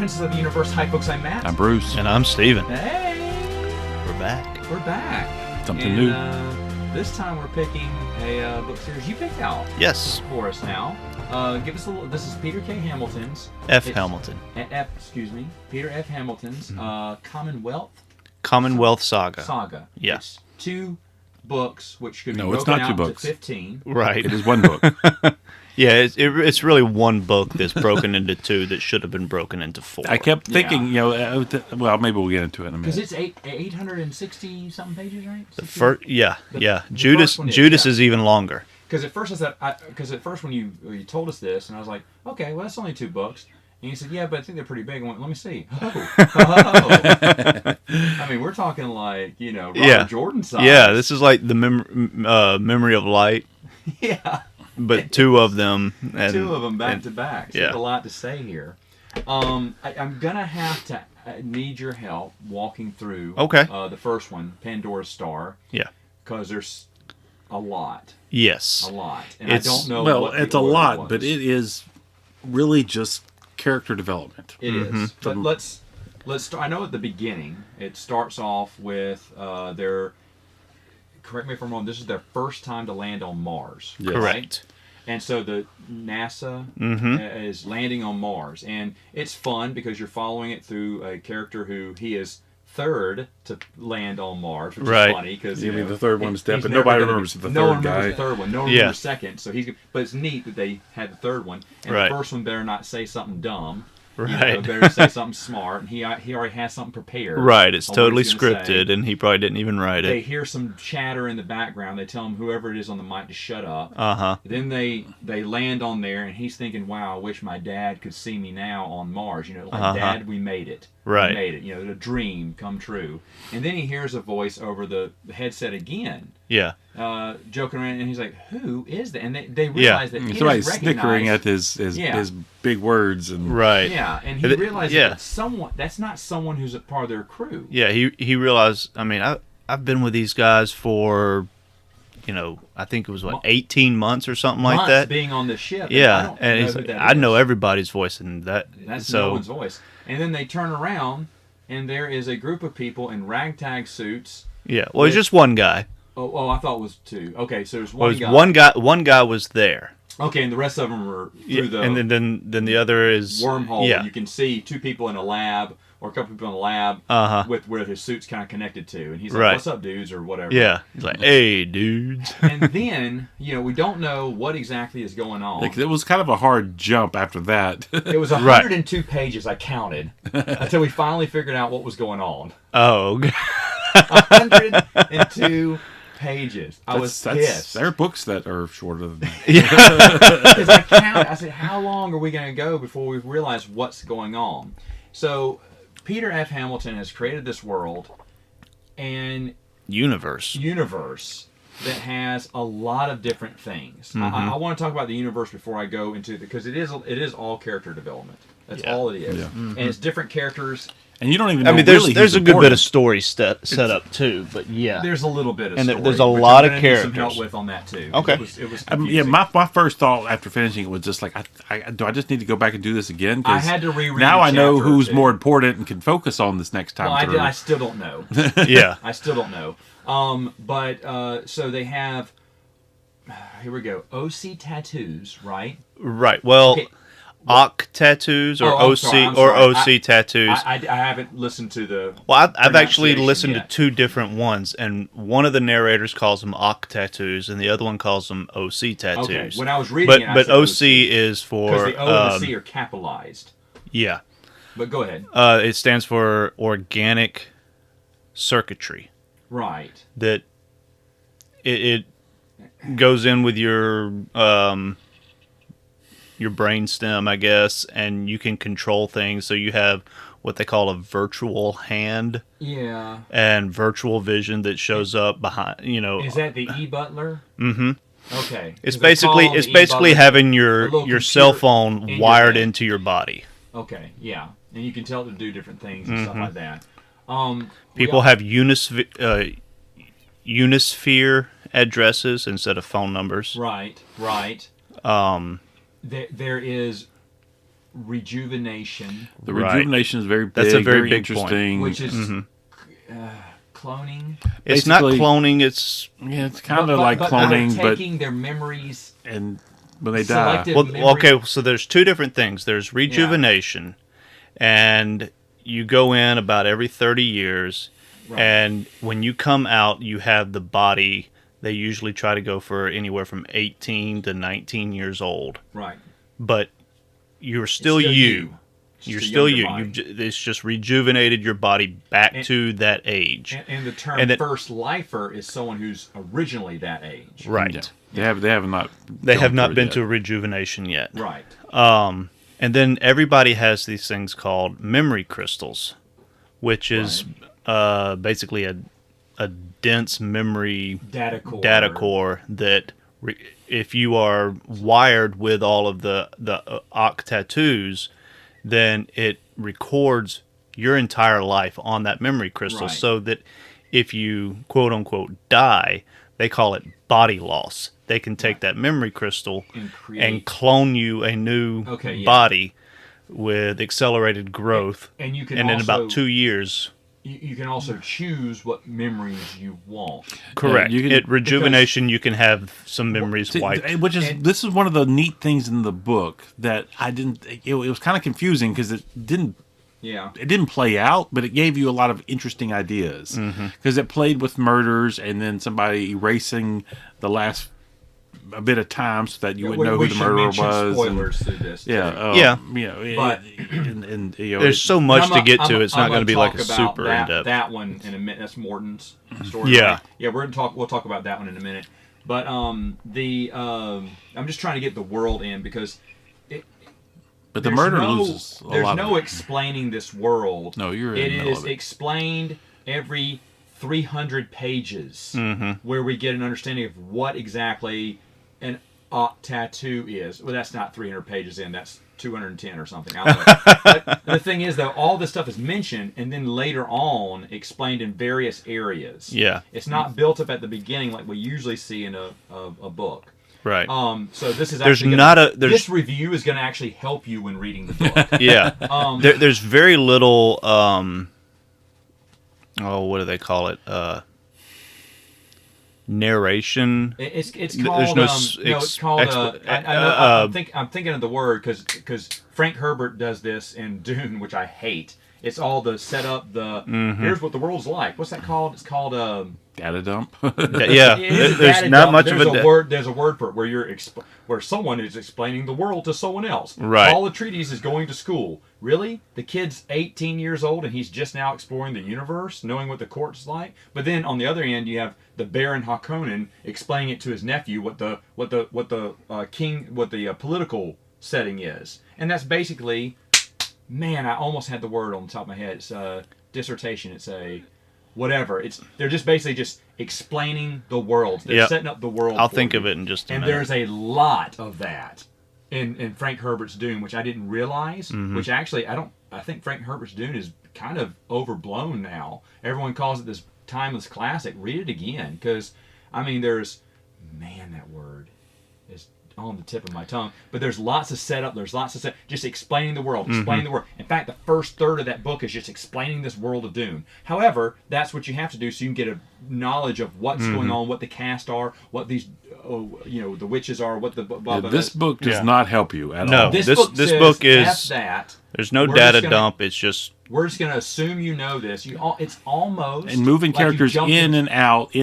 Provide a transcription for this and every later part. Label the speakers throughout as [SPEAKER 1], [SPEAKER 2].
[SPEAKER 1] Princes of the Universe. Hi, folks. I'm Matt.
[SPEAKER 2] I'm Bruce.
[SPEAKER 3] And I'm Steven.
[SPEAKER 1] Hey.
[SPEAKER 3] We're back.
[SPEAKER 1] We're back.
[SPEAKER 2] Something new.
[SPEAKER 1] This time we're picking a book series you picked out.
[SPEAKER 3] Yes.
[SPEAKER 1] For us now. Give us a little. This is Peter K. Hamilton's.
[SPEAKER 3] Hamilton.
[SPEAKER 1] Peter F. Hamilton's
[SPEAKER 3] Commonwealth Saga.
[SPEAKER 1] Saga.
[SPEAKER 3] Yeah.
[SPEAKER 1] It's 2 books, which could be
[SPEAKER 2] No, it's
[SPEAKER 1] broken
[SPEAKER 2] not 2
[SPEAKER 1] out
[SPEAKER 2] books.
[SPEAKER 1] to 15.
[SPEAKER 3] Right.
[SPEAKER 2] It is one book.
[SPEAKER 3] Yeah, it's really one book that's broken into 2 that should have been broken into 4.
[SPEAKER 2] I kept thinking, well, maybe we'll get into it in a minute.
[SPEAKER 1] Because it's 860 something pages, right?
[SPEAKER 3] The first,
[SPEAKER 1] The
[SPEAKER 3] Judas
[SPEAKER 1] first one is
[SPEAKER 3] even longer.
[SPEAKER 1] Because at first when you told us this, and I was like, okay, well that's only 2 books. And you said, yeah, but I think they're pretty big. I went, let me see. Oh. I mean, we're talking like, Robert Jordan size.
[SPEAKER 3] Yeah, this is like the Memory of Light.
[SPEAKER 1] Yeah.
[SPEAKER 3] But 2 of them. And,
[SPEAKER 1] 2 of them back to back. So
[SPEAKER 3] yeah.
[SPEAKER 1] there's a lot to say here. I'm going to have to need your help walking through the first one, Pandora's Star.
[SPEAKER 3] Yeah.
[SPEAKER 1] Because there's a lot.
[SPEAKER 3] Yes.
[SPEAKER 1] A lot. And I don't know what
[SPEAKER 2] it's
[SPEAKER 1] the
[SPEAKER 2] a
[SPEAKER 1] order
[SPEAKER 2] lot,
[SPEAKER 1] was.
[SPEAKER 2] but it is really just character development.
[SPEAKER 1] It is. But let's start. I know at the beginning it starts off with their. Correct me if I'm wrong. This is their first time to land on Mars.
[SPEAKER 2] Yes.
[SPEAKER 3] Correct.
[SPEAKER 1] Right? And so the NASA is landing on Mars, and it's fun because you're following it through a character who he is third to land on Mars, which is funny because
[SPEAKER 2] the third one step, but nobody remembers the third guy.
[SPEAKER 1] No one remembers the third one. No one remembers second. So but it's neat that they had the third one, and the first one better not say something dumb.
[SPEAKER 3] Right.
[SPEAKER 1] Better say something smart, and he already has something prepared.
[SPEAKER 3] Right, it's totally scripted, and he probably didn't even write it.
[SPEAKER 1] They hear some chatter in the background. They tell him whoever it is on the mic to shut up. Then they land on there, and he's thinking, "Wow, I wish my dad could see me now on Mars. Dad, we made it.
[SPEAKER 3] Right.
[SPEAKER 1] We made it. The dream come true." And then he hears a voice over the headset again.
[SPEAKER 3] Yeah.
[SPEAKER 1] Joking around, and he's like, "Who is that?" And they realize that he
[SPEAKER 2] somebody's
[SPEAKER 1] doesn't
[SPEAKER 2] snickering
[SPEAKER 1] recognize
[SPEAKER 2] at his big words and
[SPEAKER 1] Yeah, and he realizes that's not someone who's a part of their crew.
[SPEAKER 3] Yeah, he realized. I mean, I've been with these guys for, I think it was 18 months or something like that.
[SPEAKER 1] Being on the ship.
[SPEAKER 3] Yeah,
[SPEAKER 1] and
[SPEAKER 3] I know everybody's voice, and
[SPEAKER 1] that's no one's voice. And then they turn around, and there is a group of people in ragtag suits.
[SPEAKER 3] Yeah, well, it's just one guy.
[SPEAKER 1] Oh, I thought it was 2. Okay, so there's one guy.
[SPEAKER 3] One guy was there.
[SPEAKER 1] Okay, and the rest of them are through the
[SPEAKER 3] and then the other is
[SPEAKER 1] wormhole.
[SPEAKER 3] Yeah.
[SPEAKER 1] You can see 2 people in a lab, or a couple people in a lab, with where his suit's kind of connected to, and he's like, "What's up, dudes?" or whatever.
[SPEAKER 3] Yeah, he's like, "Hey, dudes."
[SPEAKER 1] And then we don't know what exactly is going on.
[SPEAKER 2] it was kind of a hard jump after that.
[SPEAKER 1] It was 102 pages. I counted until we finally figured out what was going on.
[SPEAKER 3] Oh,
[SPEAKER 1] 102 pages. I was pissed.
[SPEAKER 2] There are books that are shorter than that.
[SPEAKER 1] Because I counted. I said, how long are we going to go before we realize what's going on? So, Peter F. Hamilton has created this world and
[SPEAKER 3] universe
[SPEAKER 1] that has a lot of different things. I want to talk about the universe before I go into because it is all character development. That's all it is, and it's different characters.
[SPEAKER 2] And you don't even know.
[SPEAKER 3] I mean, there's a good bit of story set up too, but
[SPEAKER 1] there's a little bit of
[SPEAKER 3] and
[SPEAKER 1] story,
[SPEAKER 3] there's a lot of characters.
[SPEAKER 1] Some help with on that too.
[SPEAKER 3] Okay.
[SPEAKER 1] It was confusing.
[SPEAKER 2] my first thought after finishing it was just like, do I just need to go back and do this again?
[SPEAKER 1] I had to reread.
[SPEAKER 2] Now I know who's
[SPEAKER 1] 2.
[SPEAKER 2] more important and can focus on this next time.
[SPEAKER 1] Well, I still don't know.
[SPEAKER 3] Yeah,
[SPEAKER 1] I still don't know. But so they have. Here we go. OC tattoos, right?
[SPEAKER 3] Right. Well. Okay. OC tattoos or OC tattoos.
[SPEAKER 1] I haven't listened to the.
[SPEAKER 3] Well, I've actually listened to 2 different ones, and one of the narrators calls them OC tattoos, and the other one calls them OC tattoos.
[SPEAKER 1] Okay, when I was reading it,
[SPEAKER 3] but OC is for
[SPEAKER 1] because the O and the C are capitalized.
[SPEAKER 3] Yeah,
[SPEAKER 1] but go ahead.
[SPEAKER 3] It stands for organic circuitry.
[SPEAKER 1] Right.
[SPEAKER 3] That it goes in with your brain stem, I guess, and you can control things. So you have what they call a virtual hand.
[SPEAKER 1] Yeah.
[SPEAKER 3] And virtual vision that shows up behind, Is
[SPEAKER 1] that the e-butler?
[SPEAKER 3] Mm-hmm.
[SPEAKER 1] Okay.
[SPEAKER 3] It's basically having your cell phone wired into your body.
[SPEAKER 1] Okay, yeah. And you can tell it to do different things and stuff like that.
[SPEAKER 3] People have Unisphere addresses instead of phone numbers.
[SPEAKER 1] Right. There is rejuvenation,
[SPEAKER 2] The
[SPEAKER 3] Right.
[SPEAKER 2] rejuvenation is very big.
[SPEAKER 3] That's a very big
[SPEAKER 2] interesting.
[SPEAKER 1] which is cloning.
[SPEAKER 3] It's not
[SPEAKER 2] Basically-
[SPEAKER 3] cloning. It's
[SPEAKER 2] Yeah, it's kind of like cloning, but
[SPEAKER 1] taking their memories.
[SPEAKER 2] and when they die,
[SPEAKER 1] Selective
[SPEAKER 3] well,
[SPEAKER 1] memory.
[SPEAKER 3] okay. So there's two different things. There's rejuvenation, and you go in about every 30 years,
[SPEAKER 1] Right.
[SPEAKER 3] and when you come out, you have the body. They usually try to go for anywhere from 18 to 19 years old,
[SPEAKER 1] Right.
[SPEAKER 3] but you're still,
[SPEAKER 1] still
[SPEAKER 3] you.
[SPEAKER 1] you. It's
[SPEAKER 3] You're
[SPEAKER 1] just a
[SPEAKER 3] still
[SPEAKER 1] younger
[SPEAKER 3] you.
[SPEAKER 1] body.
[SPEAKER 3] It's just rejuvenated your body back to that age.
[SPEAKER 1] And the term
[SPEAKER 3] And that-
[SPEAKER 1] first lifer is someone who's originally that age.
[SPEAKER 3] Right.
[SPEAKER 2] yeah, they have not.
[SPEAKER 3] They have
[SPEAKER 2] gone
[SPEAKER 3] not
[SPEAKER 2] through it
[SPEAKER 3] been
[SPEAKER 2] yet.
[SPEAKER 3] to rejuvenation yet.
[SPEAKER 1] Right.
[SPEAKER 3] And then everybody has these things called memory crystals, which is basically a dense memory
[SPEAKER 1] Data core.
[SPEAKER 3] that if you are wired with all of the Ankh tattoos, then it records your entire life on that memory crystal,
[SPEAKER 1] Right.
[SPEAKER 3] so that if you quote unquote die, they call it body loss. They can take that memory crystal
[SPEAKER 1] And
[SPEAKER 3] and
[SPEAKER 1] create.
[SPEAKER 3] clone you a new
[SPEAKER 1] Okay, yeah.
[SPEAKER 3] body with accelerated growth.
[SPEAKER 1] And you can
[SPEAKER 3] And in
[SPEAKER 1] also,
[SPEAKER 3] about 2 years,
[SPEAKER 1] you can also choose what memories you want.
[SPEAKER 3] correct.
[SPEAKER 2] you can-
[SPEAKER 3] At rejuvenation, you can have some memories
[SPEAKER 2] See,
[SPEAKER 3] wiped.
[SPEAKER 2] which is this is one of the neat things in the book that I didn't. It was kind of confusing because it didn't play out, but it gave you a lot of interesting ideas because it played with murders and then somebody erasing the last a bit of time so that you would know who
[SPEAKER 1] we
[SPEAKER 2] the
[SPEAKER 1] should
[SPEAKER 2] murderer
[SPEAKER 1] mention
[SPEAKER 2] was.
[SPEAKER 1] spoilers through this.
[SPEAKER 2] Yeah,
[SPEAKER 1] too.
[SPEAKER 3] Yeah.
[SPEAKER 2] You know,
[SPEAKER 1] But-
[SPEAKER 2] and you know,
[SPEAKER 3] There's so much
[SPEAKER 1] I'm
[SPEAKER 3] to
[SPEAKER 1] a-
[SPEAKER 3] get
[SPEAKER 1] I'm
[SPEAKER 3] to.
[SPEAKER 1] a-
[SPEAKER 3] It's not
[SPEAKER 1] I'm
[SPEAKER 3] going to be
[SPEAKER 1] gonna
[SPEAKER 3] like a
[SPEAKER 1] talk about
[SPEAKER 3] super in depth.
[SPEAKER 1] That one in a minute. That's Morton's story.
[SPEAKER 3] Yeah.
[SPEAKER 1] right? Yeah. We'll talk about that one in a minute. But I'm just trying to get the world in because
[SPEAKER 2] but the
[SPEAKER 1] there's
[SPEAKER 2] murder
[SPEAKER 1] no,
[SPEAKER 2] loses a
[SPEAKER 1] There's
[SPEAKER 2] lot.
[SPEAKER 1] no
[SPEAKER 2] of it.
[SPEAKER 1] explaining this world.
[SPEAKER 2] No, you're in
[SPEAKER 1] It
[SPEAKER 2] the middle
[SPEAKER 1] is
[SPEAKER 2] of it.
[SPEAKER 1] explained every 300 pages,
[SPEAKER 3] Mm-hmm.
[SPEAKER 1] where we get an understanding of what exactly an Ankh tattoo is. Well, that's not 300 pages in. That's 210 or something. I don't know. But the thing is, though, all this stuff is mentioned and then later on explained in various areas.
[SPEAKER 3] Yeah.
[SPEAKER 1] It's not built up at the beginning like we usually see in a book.
[SPEAKER 3] Right.
[SPEAKER 1] So this is
[SPEAKER 3] There's
[SPEAKER 1] actually
[SPEAKER 3] not a- there's-
[SPEAKER 1] this review is going to actually help you when reading the book.
[SPEAKER 3] Yeah. There's very little. What do they call it? Narration.
[SPEAKER 1] It's
[SPEAKER 3] There's
[SPEAKER 1] called
[SPEAKER 3] no
[SPEAKER 1] it's called I'm thinking of the word because Frank Herbert does this in Dune, which I hate. It's all the setup. Here's what the world's like. What's that called? It's called
[SPEAKER 2] Data dump.
[SPEAKER 3] Yeah.
[SPEAKER 1] it is a
[SPEAKER 3] There's
[SPEAKER 1] data
[SPEAKER 3] not
[SPEAKER 1] dump.
[SPEAKER 3] much of
[SPEAKER 1] There's
[SPEAKER 3] a.
[SPEAKER 1] word. There's a word for it where where someone is explaining the world to someone else.
[SPEAKER 3] Right.
[SPEAKER 1] Paul Atreides is going to school. Really? The kid's 18 years old and he's just now exploring the universe, knowing what the court's like. But then on the other end, you have the Baron Harkonnen explaining it to his nephew what the political setting is, and that's basically. Man, I almost had the word on the top of my head. It's a dissertation. It's a whatever. They're just basically just explaining the world. They're setting up the world.
[SPEAKER 3] I'll
[SPEAKER 1] for
[SPEAKER 3] think
[SPEAKER 1] you.
[SPEAKER 3] of it in just a
[SPEAKER 1] And
[SPEAKER 3] minute.
[SPEAKER 1] there's a lot of that in Frank Herbert's Dune, which I didn't realize.
[SPEAKER 3] Mm-hmm.
[SPEAKER 1] Which actually I think Frank Herbert's Dune is kind of overblown now. Everyone calls it this timeless classic. Read it again, because I mean, that word is on the tip of my tongue, but there's lots of setup. There's lots of just explaining the world, explaining the world. In fact, the first third of that book is just explaining this world of Dune. However, that's what you have to do so you can get a knowledge of what's going on, what the cast are, what these, the witches are, what the blah, blah,
[SPEAKER 2] This book does
[SPEAKER 3] Yeah.
[SPEAKER 2] not help you at
[SPEAKER 3] No.
[SPEAKER 2] all.
[SPEAKER 1] This
[SPEAKER 3] This
[SPEAKER 1] book
[SPEAKER 3] book
[SPEAKER 1] says,
[SPEAKER 3] is-
[SPEAKER 1] F that.
[SPEAKER 3] There's no
[SPEAKER 1] We're
[SPEAKER 3] data
[SPEAKER 1] just gonna-
[SPEAKER 3] dump. It's just
[SPEAKER 1] We're just going to assume you know this. It's almost
[SPEAKER 2] And moving
[SPEAKER 1] like you
[SPEAKER 2] characters
[SPEAKER 1] jumped
[SPEAKER 2] in and out.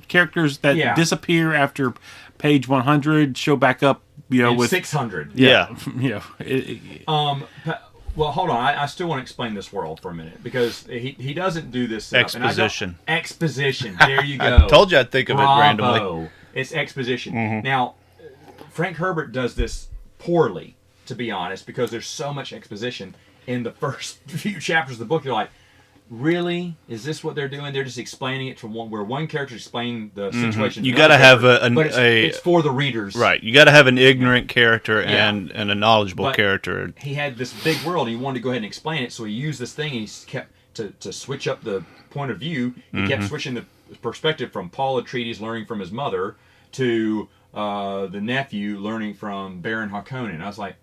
[SPEAKER 2] Characters that
[SPEAKER 1] Yeah.
[SPEAKER 2] disappear after page 100 show back up.
[SPEAKER 1] in
[SPEAKER 2] With
[SPEAKER 1] 600.
[SPEAKER 3] Yeah.
[SPEAKER 1] Well, hold on. I still want to explain this world for a minute because he doesn't do this setup. And I don't-
[SPEAKER 3] Exposition.
[SPEAKER 1] Exposition. There you go.
[SPEAKER 3] told you I'd think of it randomly.
[SPEAKER 1] Bravo. It's exposition. Now, Frank Herbert does this poorly, to be honest, because there's so much exposition in the first few chapters of the book. You're like, really? Is this what they're doing? They're just explaining it from where one character explaining the situation. to
[SPEAKER 3] You
[SPEAKER 1] another
[SPEAKER 3] got to have
[SPEAKER 1] character,
[SPEAKER 3] a
[SPEAKER 1] but it's for the readers.
[SPEAKER 3] right. You got to have an ignorant character
[SPEAKER 1] Yeah.
[SPEAKER 3] and a knowledgeable
[SPEAKER 1] But-
[SPEAKER 3] character.
[SPEAKER 1] He had this big world. And he wanted to go ahead and explain it, so he used this thing. And he kept to switch up the point of view. He kept switching the perspective from Paul Atreides learning from his mother to the nephew learning from Baron Harkonnen. I was like,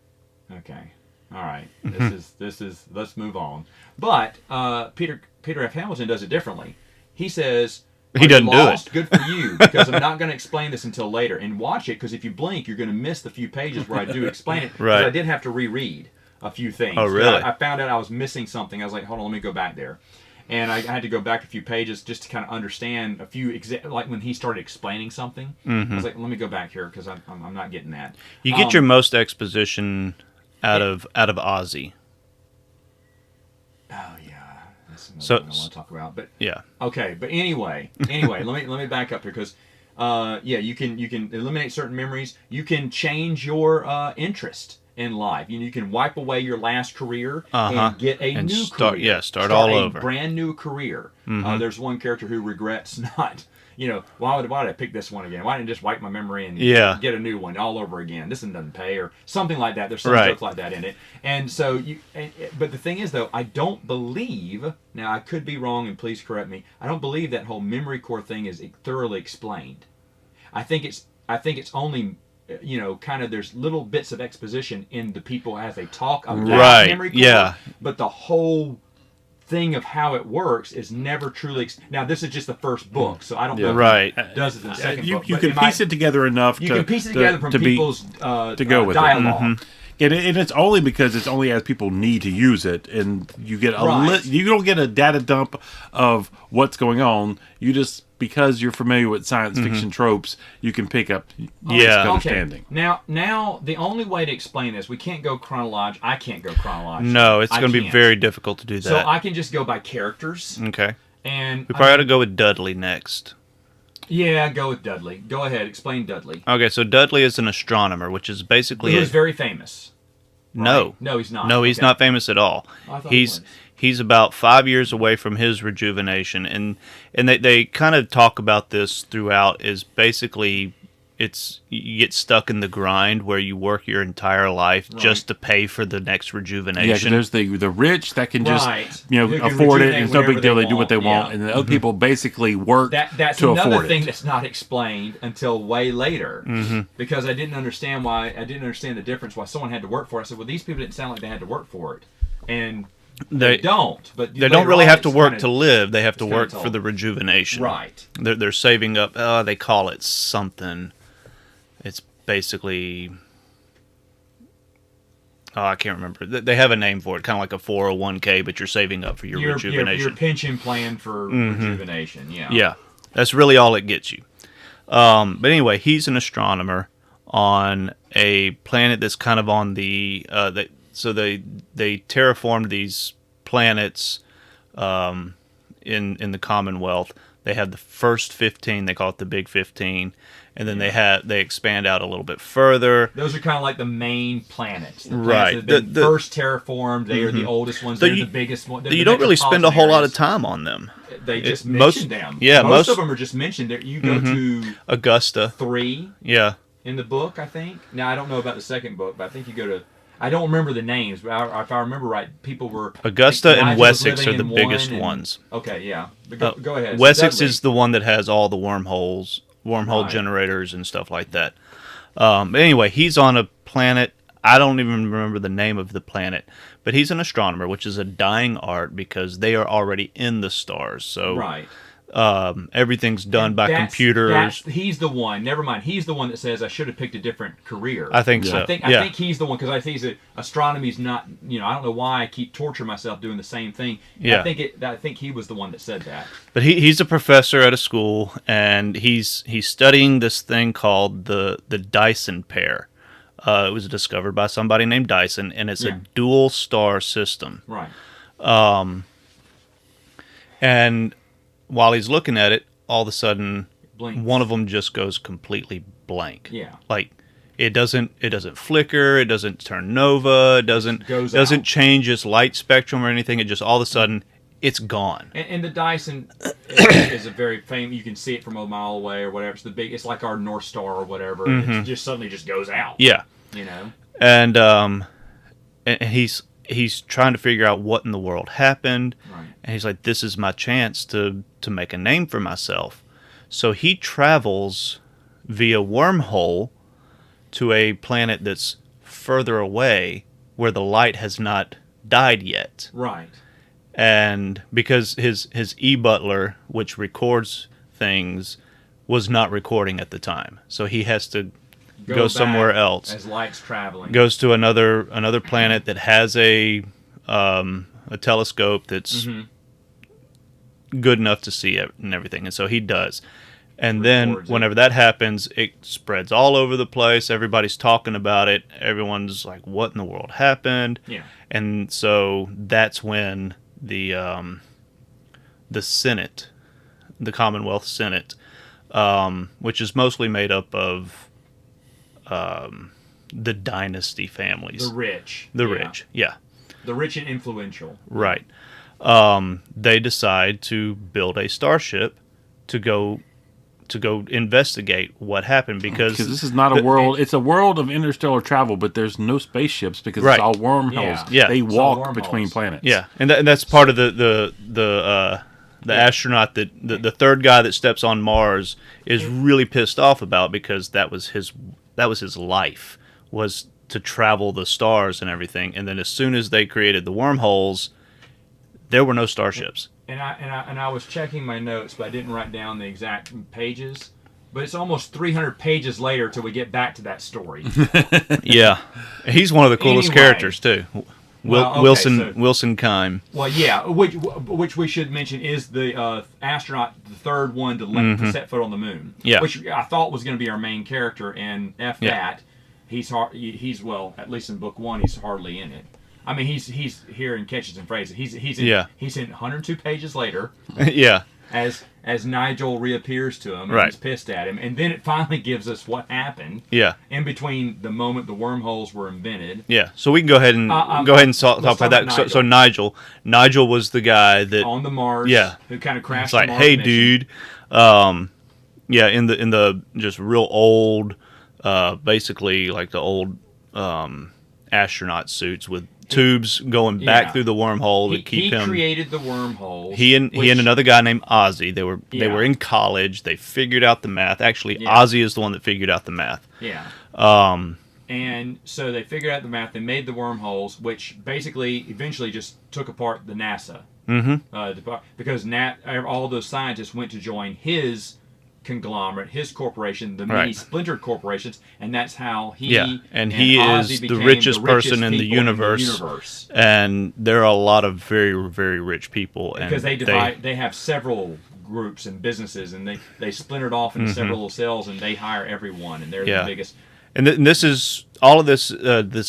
[SPEAKER 1] Okay. All right. This is. Let's move on. But Peter F. Hamilton does it differently. He says,
[SPEAKER 3] he doesn't do it.
[SPEAKER 1] Good for you, because I'm not going to explain this until later. And watch it, because if you blink, you're going to miss the few pages where I do explain it.
[SPEAKER 3] Right.
[SPEAKER 1] I did have to reread a few things.
[SPEAKER 3] Oh, really?
[SPEAKER 1] I found out I was missing something. I was like, hold on, let me go back there. And I had to go back a few pages just to kind of understand a few, like when he started explaining something. I was like, let me go back here, because I'm not getting that.
[SPEAKER 3] You get your most exposition out of Ozzy.
[SPEAKER 1] Oh yeah, that's another
[SPEAKER 3] So
[SPEAKER 1] one I want to talk about. But
[SPEAKER 3] yeah,
[SPEAKER 1] okay. But anyway, let me back up here, because you can eliminate certain memories. You can change your interest in life. You can wipe away your last career and get a new career.
[SPEAKER 3] Yeah, start all over.
[SPEAKER 1] Brand new career. There's one character who regrets not. Why did I pick this one again? Why didn't I just wipe my memory and get a new one all over again? This one doesn't pay, or something like that. There's some joke like that in it. And so but the thing is, though, I don't believe, now I could be wrong and please correct me, I don't believe that whole memory core thing is thoroughly explained. I think it's only, kind of, there's little bits of exposition in the people as they talk about memory core. But the whole thing of how it works is never truly. Now, this is just the first book, so I don't know if it does it in the second book.
[SPEAKER 2] You can piece it together enough.
[SPEAKER 1] You can piece it together from people's
[SPEAKER 2] to go with
[SPEAKER 1] dialogue.
[SPEAKER 2] And it's only because it's only as people need to use it, and you get you don't get a data dump of what's going on. You just, because you're familiar with science fiction tropes, you can pick up understanding.
[SPEAKER 1] Okay. Now the only way to explain this, we can't go chronological. I can't go chronological.
[SPEAKER 3] No, it's going to be very difficult to do that.
[SPEAKER 1] So I can just go by characters.
[SPEAKER 3] Okay.
[SPEAKER 1] And
[SPEAKER 3] we probably ought to go with Dudley next.
[SPEAKER 1] Yeah, go with Dudley. Go ahead, explain Dudley.
[SPEAKER 3] Okay, so Dudley is an astronomer, which is basically
[SPEAKER 1] He was very famous.
[SPEAKER 3] Right?
[SPEAKER 1] No, he's not.
[SPEAKER 3] No, he's not famous at all.
[SPEAKER 1] I thought
[SPEAKER 3] he's about 5 years away from his rejuvenation, and they kind of talk about this throughout. Is basically you get stuck in the grind where you work your entire life just to pay for the next rejuvenation.
[SPEAKER 2] Yeah, there's the rich that can just afford it, and it's no big deal. They do what they want, and the other people basically work to afford it.
[SPEAKER 1] That's another thing that's not explained until way later, because I didn't understand the difference why someone had to work for it. I said, well, these people didn't sound like they had to work for it, and they don't. But
[SPEAKER 3] they don't really have to work to live. They have to work for the rejuvenation.
[SPEAKER 1] Right.
[SPEAKER 3] They're saving up. They call it something. It's basically, I can't remember. They have a name for it, kind of like a 401k, but you're saving up for your rejuvenation.
[SPEAKER 1] Your pension plan for rejuvenation, yeah.
[SPEAKER 3] Yeah, that's really all it gets you. But anyway, he's an astronomer on a planet that's kind of on the... So they terraformed these planets in the Commonwealth. They have the first 15. They call it the Big 15. And then they expand out a little bit further.
[SPEAKER 1] Those are kind of like the main planets. The
[SPEAKER 3] right.
[SPEAKER 1] That have been first terraformed. They are the oldest ones. They're the biggest ones.
[SPEAKER 3] You don't really spend a whole lot of time on them.
[SPEAKER 1] They just mention them.
[SPEAKER 3] Yeah,
[SPEAKER 1] most of them are just mentioned. You go to
[SPEAKER 3] Augusta
[SPEAKER 1] 3.
[SPEAKER 3] Yeah.
[SPEAKER 1] In the book, I think. Now, I don't know about the second book, but I think you go to... I don't remember the names, but if I remember right, people were...
[SPEAKER 3] Augusta and Wessex are the biggest ones.
[SPEAKER 1] Okay, yeah. But go ahead.
[SPEAKER 3] Wessex is the one that has all the wormhole generators and stuff like that. But anyway, he's on a planet. I don't even remember the name of the planet, but he's an astronomer, which is a dying art because they are already in the stars. So everything's done by computers.
[SPEAKER 1] He's the one. Never mind. He's the one that says I should have picked a different career.
[SPEAKER 3] I think so.
[SPEAKER 1] I think he's the one, because I think astronomy's not. I don't know why I keep torturing myself doing the same thing.
[SPEAKER 3] Yeah.
[SPEAKER 1] I think he was the one that said that.
[SPEAKER 3] But he's a professor at a school, and he's studying this thing called the Dyson pair. It was discovered by somebody named Dyson, and it's a dual star system.
[SPEAKER 1] Right.
[SPEAKER 3] And while he's looking at it, all of a sudden, one of them just goes completely blank.
[SPEAKER 1] Yeah.
[SPEAKER 3] Like it doesn't flicker, it doesn't turn nova, it doesn't change its light spectrum or anything. It just all of a sudden it's gone.
[SPEAKER 1] And the Dyson is a very famous. You can see it from a mile away or whatever. It's it's like our North Star or whatever. It just suddenly just goes out.
[SPEAKER 3] Yeah.
[SPEAKER 1] And
[SPEAKER 3] he's trying to figure out what in the world happened.
[SPEAKER 1] Right.
[SPEAKER 3] And he's like, this is my chance to make a name for myself. So he travels via wormhole to a planet that's further away where the light has not died yet.
[SPEAKER 1] Right.
[SPEAKER 3] And because his e-butler, which records things, was not recording at the time. So he has to go somewhere else.
[SPEAKER 1] As light's traveling.
[SPEAKER 3] Goes to another planet that has a telescope that's good enough to see it and everything. And so he does. And then whenever that happens, it spreads all over the place. Everybody's talking about it. Everyone's like, what in the world happened?
[SPEAKER 1] Yeah.
[SPEAKER 3] And so that's when the Senate, the Commonwealth Senate, which is mostly made up of the dynasty families.
[SPEAKER 1] The rich.
[SPEAKER 3] The rich, yeah.
[SPEAKER 1] The rich and influential.
[SPEAKER 3] Right. They decide to build a starship to go investigate what happened because
[SPEAKER 2] this is not a world. It's a world of interstellar travel, but there's no spaceships because it's all wormholes.
[SPEAKER 3] Yeah.
[SPEAKER 2] They walk between planets.
[SPEAKER 3] Yeah, and that's part of the astronaut that the third guy that steps on Mars is really pissed off about because that was his life, was to travel the stars and everything. And then as soon as they created the wormholes, there were no starships.
[SPEAKER 1] And I was checking my notes, but I didn't write down the exact pages. But it's almost 300 pages later till we get back to that story.
[SPEAKER 3] Yeah, he's one of the coolest characters too. Wilson Kime.
[SPEAKER 1] Well, yeah, which we should mention is the astronaut, the third one to set foot on the moon.
[SPEAKER 3] Yeah,
[SPEAKER 1] which I thought was going to be our main character, and that he's well, at least in book one, he's hardly in it. I mean, he's here in catches and phrases. He's in 102 pages later.
[SPEAKER 3] Yeah.
[SPEAKER 1] As Nigel reappears to him, and he's pissed at him, and then it finally gives us what happened.
[SPEAKER 3] Yeah.
[SPEAKER 1] In between the moment the wormholes were invented.
[SPEAKER 3] Yeah. So we can go ahead and talk about that. So Nigel was the guy that
[SPEAKER 1] on the Mars.
[SPEAKER 3] Yeah.
[SPEAKER 1] Who kind of crashed.
[SPEAKER 3] It's like,
[SPEAKER 1] the Mars
[SPEAKER 3] hey,
[SPEAKER 1] mission.
[SPEAKER 3] dude. In the just real old, basically like the old astronaut suits with tubes going back through the wormhole to keep him.
[SPEAKER 1] He created the wormhole.
[SPEAKER 3] He and another guy named Ozzy. They were in college. They figured out the math. Actually, Ozzy is the one that figured out the math.
[SPEAKER 1] Yeah. And so they figured out the math. They made the wormholes, which basically eventually just took apart the NASA. Mm-hmm. Because all those scientists went to join his conglomerate, his corporation, the many splintered corporations, and that's how he
[SPEAKER 3] and he is the richest person in the universe. And there are a lot of very, very rich people,
[SPEAKER 1] because they have several groups and businesses, and they splintered off into several little cells, and they hire everyone, and they're the biggest.
[SPEAKER 3] And this is all of this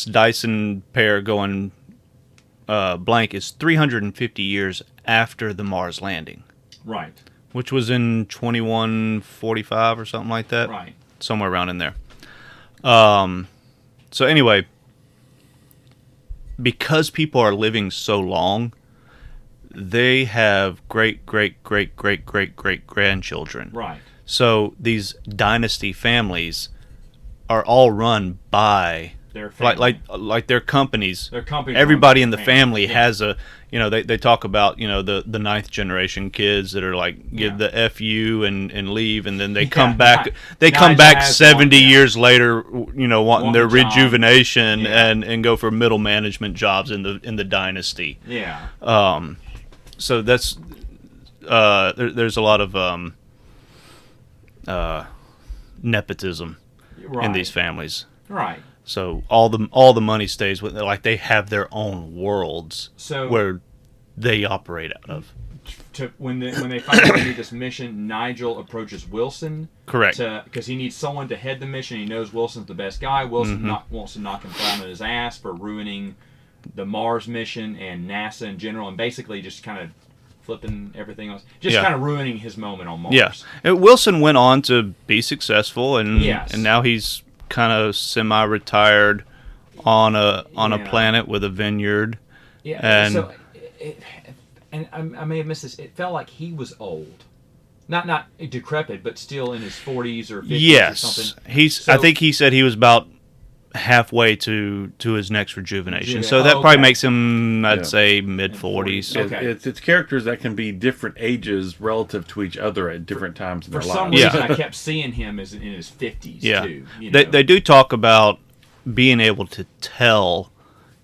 [SPEAKER 3] Dyson pair going blank is 350 years after the Mars landing.
[SPEAKER 1] Right.
[SPEAKER 3] Which was in 2145 or something like that.
[SPEAKER 1] Right.
[SPEAKER 3] Somewhere around in there. So anyway, because people are living so long, they have great grandchildren.
[SPEAKER 1] Right.
[SPEAKER 3] So these dynasty families are all run by
[SPEAKER 1] their family.
[SPEAKER 3] like their companies.
[SPEAKER 1] Their company.
[SPEAKER 3] Everybody in the family has a. They talk about the ninth generation kids that are like give the FU and leave, and then they come back. They come back 70 years later, wanting their rejuvenation and go for middle management jobs in the dynasty.
[SPEAKER 1] Yeah.
[SPEAKER 3] So that's there's a lot of nepotism in these families.
[SPEAKER 1] Right.
[SPEAKER 3] So all the money stays with them. Like they have their own worlds where they operate out of.
[SPEAKER 1] When they finally do this mission, Nigel approaches Wilson.
[SPEAKER 3] Correct.
[SPEAKER 1] Because he needs someone to head the mission. He knows Wilson's the best guy. Wilson wants to knock him flat on his ass for ruining the Mars mission and NASA in general, and basically just kind of flipping everything else. Just kind of ruining his moment on Mars.
[SPEAKER 3] Yeah. And Wilson went on to be successful, and now he's kind of semi-retired on a planet with a vineyard.
[SPEAKER 1] Yeah,
[SPEAKER 3] and
[SPEAKER 1] and I may have missed this. It felt like he was old, not decrepit, but still in his 40s or 50s or something.
[SPEAKER 3] I think he said he was about halfway to his next rejuvenation. So that probably makes him, I'd say, mid-40s.
[SPEAKER 2] Okay. It's characters that can be different ages relative to each other at different times in their lives.
[SPEAKER 1] For some reason, I kept seeing him as in his 50s, too.
[SPEAKER 3] They do talk about being able to tell